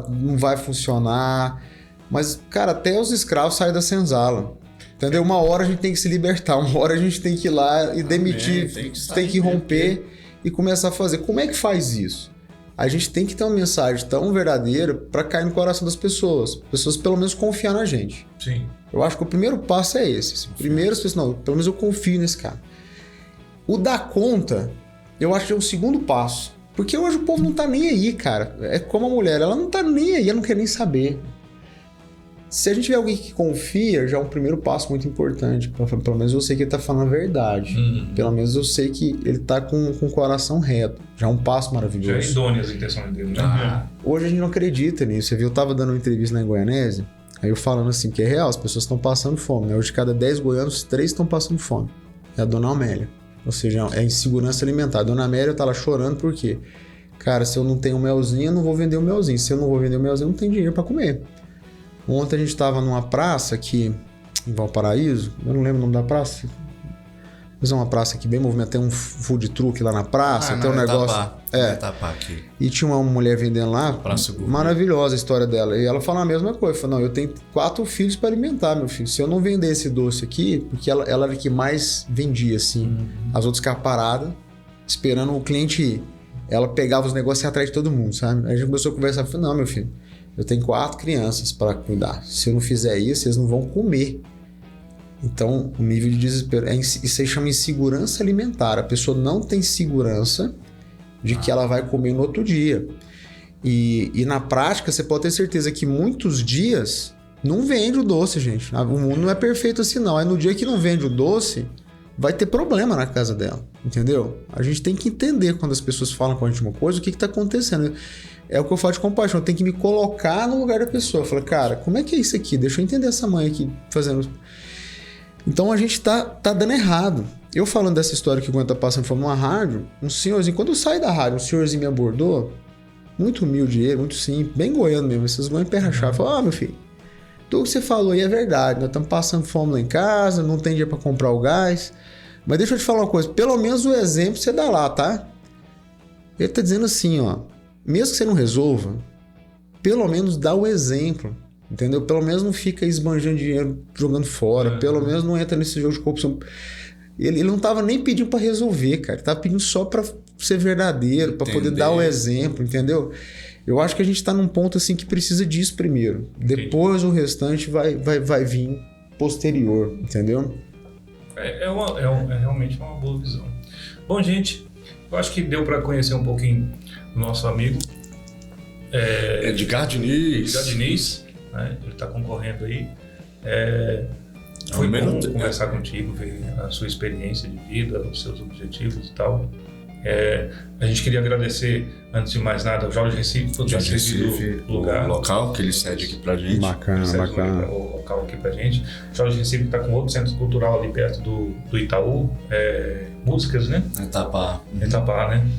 não vai funcionar. Mas, cara, até os escravos saem da senzala. Entendeu? Uma hora a gente tem que se libertar, uma hora a gente tem que ir lá e demitir, tem que romper e começar a fazer. Como é que faz isso? A gente tem que ter uma mensagem tão verdadeira para cair no coração das pessoas. As pessoas pelo menos confiar na gente. Sim. Eu acho que o primeiro passo é esse. Primeiro as pessoas, não, pelo menos eu confio nesse cara. O dar conta, eu acho que é o segundo passo. Porque hoje o povo não tá nem aí, cara. É como a mulher, ela não tá nem aí, ela não quer nem saber. Se a gente tiver alguém que confia, já é um primeiro passo muito importante. Pelo menos eu sei que ele tá falando a verdade. Pelo menos eu sei que ele tá com o coração reto. Já é um passo maravilhoso. Já é idônea as intenções dele, né? Hoje a gente não acredita nisso. Você viu, eu tava dando uma entrevista lá em Goianésia, aí eu falando assim, que é real, as pessoas estão passando fome, né? Hoje de cada 10 goianos, 3 estão passando fome. É a Dona Amélia. Ou seja, é insegurança alimentar. A Dona Amélia tá lá chorando por quê? Cara, se eu não tenho melzinho, eu não vou vender o melzinho. Se eu não vou vender o melzinho, eu não tenho dinheiro para comer. Ontem a gente estava numa praça aqui em Valparaíso, eu não lembro o nome da praça, mas é uma praça aqui bem movimentada, tem um food truck lá na praça, tem um negócio... Aqui. E tinha uma mulher vendendo lá, Praça maravilhosa a história dela, e ela falou a mesma coisa, falou, não, eu tenho 4 filhos para alimentar, meu filho, se eu não vender esse doce aqui, porque ela era a que mais vendia, assim, as outras ficavam paradas, esperando o cliente ir. Ela pegava os negócios e ia atrás de todo mundo, sabe? Aí a gente começou a conversar, eu falei, não, meu filho, eu tenho 4 crianças para cuidar. Se eu não fizer isso, eles não vão comer. Então, o nível de desespero... Isso aí chama insegurança alimentar. A pessoa não tem segurança de que ela vai comer no outro dia. E na prática, você pode ter certeza que muitos dias não vende o doce, gente. O mundo não é perfeito assim, não. Aí no dia que não vende o doce, vai ter problema na casa dela. Entendeu? A gente tem que entender quando as pessoas falam com a gente uma coisa, o que está acontecendo. É o que eu falo de compaixão, eu tenho que me colocar no lugar da pessoa. Eu falo, cara, como é que é isso aqui? Deixa eu entender essa mãe aqui fazendo... Então a gente tá dando errado. Eu falando dessa história que o Gwen tá passando, foi numa rádio, um senhorzinho, quando eu saí da rádio, um senhorzinho me abordou, muito humilde ele, muito simples, bem goiano mesmo, esses goianos pé rachado. Falou, meu filho, tudo que você falou aí é verdade, nós estamos passando fome lá em casa, não tem dinheiro pra comprar o gás, mas deixa eu te falar uma coisa, pelo menos o exemplo você dá lá, tá? Ele tá dizendo assim, ó, mesmo que você não resolva, pelo menos dá o exemplo, entendeu? Pelo menos não fica esbanjando dinheiro, jogando fora, pelo menos não entra nesse jogo de corrupção. Ele não tava nem pedindo para resolver, cara, ele tava pedindo só para ser verdadeiro, para poder dar o exemplo, entendeu? Eu acho que a gente tá num ponto assim que precisa disso primeiro, depois o restante vai vir posterior, entendeu? É realmente uma boa visão. Bom, gente, eu acho que deu para conhecer um pouquinho o nosso amigo Edgar Diniz. Né? Ele está concorrendo aí. Foi bom conversar contigo, ver a sua experiência de vida, os seus objetivos e tal. A gente queria agradecer, antes de mais nada, ao Jorge Recife por ter cedido o lugar. O local que ele cede aqui pra gente. Bacana. O local aqui pra gente. O Jorge Recife está com outro centro cultural ali perto do Itaú. Músicas, né? Etapá, né?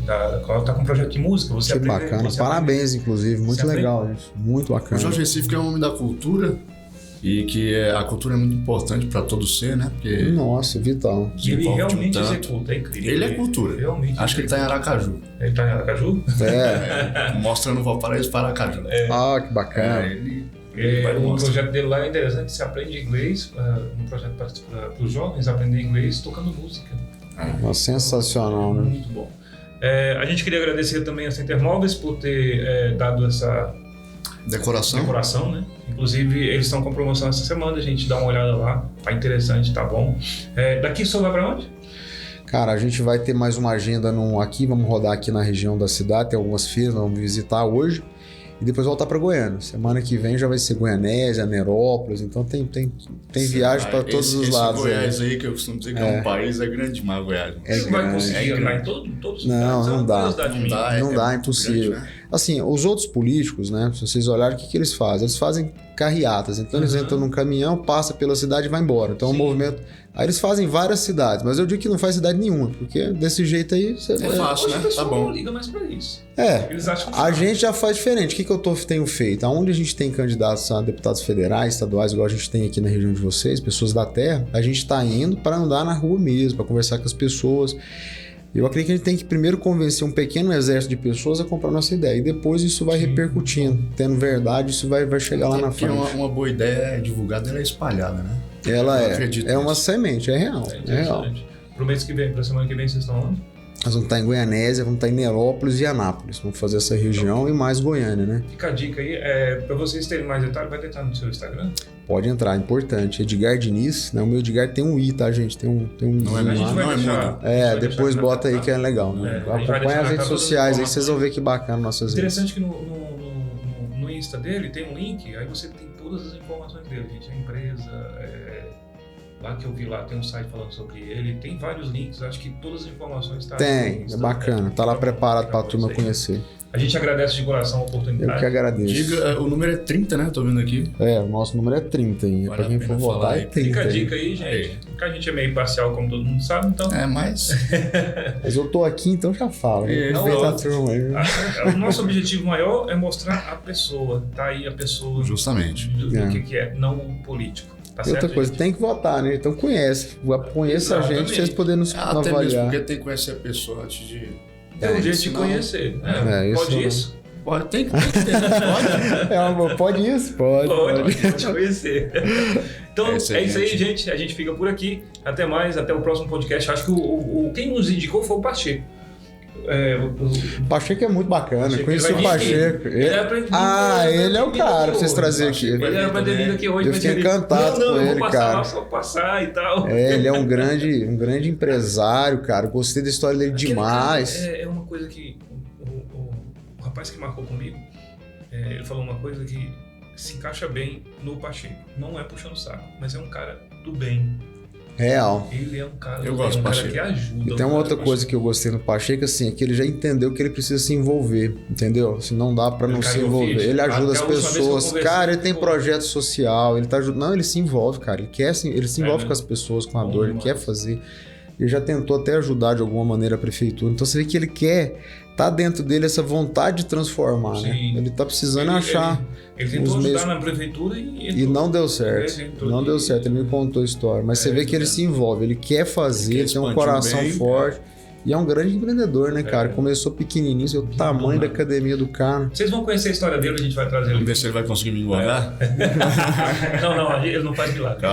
Tá com um projeto de música. Que bacana. Parabéns, inclusive. Muito legal isso. Muito bacana. O Jorge Recife, que é um homem da cultura, e que a cultura é muito importante para todo ser, né? Porque nossa, vital. Ele realmente executa, é incrível. Ele é cultura. Realmente. Acho que ele tá em Aracaju. Ele tá em Aracaju? Mostrando o Valparaíso para Aracaju. Que bacana. O projeto dele lá é interessante, você aprende inglês, um projeto para os jovens aprender inglês tocando música. Sensacional, né? Muito bom. A gente queria agradecer também a Center Móveis por ter dado essa decoração, né? Inclusive, eles estão com promoção essa semana, a gente dá uma olhada lá, tá interessante, tá bom. Daqui só vai para onde? Cara, a gente vai ter mais uma agenda aqui, vamos rodar aqui na região da cidade, tem algumas feiras, vamos visitar hoje e depois voltar para Goiânia. Semana que vem já vai ser Goianésia, Nerópolis, então tem viagem para todos os lados. Esse Goiás aí, que eu costumo dizer que é um país, é grande demais, Goiás. Você vai conseguir andar em todos os lugares? Não dá, é impossível. Né? Assim, os outros políticos, né? Se vocês olharem, o que eles fazem? Eles fazem carreatas. Então, eles entram num caminhão, passa pela cidade e vai embora. Então, é um movimento... Aí, eles fazem várias cidades. Mas eu digo que não faz cidade nenhuma. Porque desse jeito aí... Você É fácil, né? Tá bom. Não liga mais pra isso. Eles acham que a gente já faz diferente. O que eu tenho feito? Aonde a gente tem candidatos a deputados federais, estaduais, igual a gente tem aqui na região de vocês, pessoas da terra, a gente está indo para andar na rua mesmo, para conversar com as pessoas. Eu acredito que a gente tem que primeiro convencer um pequeno exército de pessoas a comprar nossa ideia. E depois isso vai repercutindo. Tendo verdade, isso vai chegar lá na frente. Uma boa ideia divulgada, ela é espalhada, né? Ela é uma semente, é real. É real. Pro mês que vem, pra semana que vem, vocês estão onde? Nós vamos estar em Goianésia, vamos estar em Nerópolis e Anápolis. Vamos fazer essa região e mais Goiânia, né? Fica a dica aí, para vocês terem mais detalhes, vai tentar no seu Instagram? Pode entrar, importante. Edgar Diniz, né? O meu Edgar tem um I, tá, gente? Tem um não é muito. Depois bota aí que é legal, né? Acompanha as redes sociais aí, vocês vão ver que bacana nossas redes. Interessante que no Insta dele tem um link, aí você tem todas as informações dele, gente. A empresa, lá que eu vi lá, tem um site falando sobre ele, tem vários links, acho que todas as informações estão... Tem, é bacana, tá lá preparado pra turma conhecer. A gente agradece de coração a oportunidade. Eu que agradeço. Diga, o número é 30, né? Tô vendo aqui. O nosso número é 30 ainda. Pra quem for votar é 30. Fica a dica aí, gente. Porque a gente é meio imparcial, como todo mundo sabe, então... Mas eu tô aqui, então já falo. A turma aí. O nosso objetivo maior é mostrar a pessoa. Tá aí a pessoa. Justamente. Do que é, não o político. Tá e outra certo, coisa, gente? tem que votar, né? Então conheça a gente, pra vocês poderem nos até avaliar. mesmo porque tem que conhecer a pesa antes de... É um jeito de conhecer. Pode isso? Pode, tem que ter. Pode isso? Pode conhecer. Então, é isso aí, gente. A gente fica por aqui. Até mais, até o próximo podcast. Acho que quem nos indicou foi o Pacheco. O Pacheco é muito bacana, conheci o Pacheco. Ele é o cara pra vocês trazerem aqui. Ele era pra ter vindo aqui hoje. Eu fiquei encantado com ele, cara. Só passar e tal. Ele é um grande empresário, cara. Gostei da história dele demais. É uma coisa que o rapaz que marcou comigo, ele falou uma coisa que se encaixa bem no Pacheco. Não é puxando o saco, mas é um cara do bem. Real. Ele é um cara, cara que ajuda. E tem uma outra coisa que eu gostei no Pacheco, assim, é que ele já entendeu que ele precisa se envolver, entendeu? Assim, não dá pra não se envolver. Ele ajuda as pessoas. Cara, ele tem projeto social, ele tá ajudando. Não, ele se envolve, cara. Ele se envolve com as pessoas, com a dor, ele quer fazer. Ele já tentou até ajudar de alguma maneira a prefeitura. Então você vê que ele quer, tá dentro dele essa vontade de transformar, né? Ele tá precisando achar. Ele tentou ajudar na prefeitura e não deu certo. Não deu certo, ele me contou a história. Mas você vê que ele se envolve, ele quer fazer, ele tem um coração forte. E é um grande empreendedor, né, cara? Começou pequenininho, o tamanho da academia do cara. Vocês vão conhecer a história dele, a gente vai trazer ele. Vamos ver se ele vai conseguir me engordar. Não, ele não faz milagre.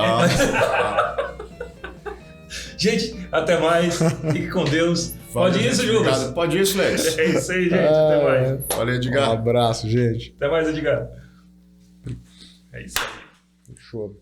Gente, até mais. Fique com Deus. Pode ir isso, Judas? Pode ir isso, Lex. É isso aí, gente. Até mais. Valeu, Edgar. Um abraço, gente. Até mais, Edgar. É isso aí. Fechou.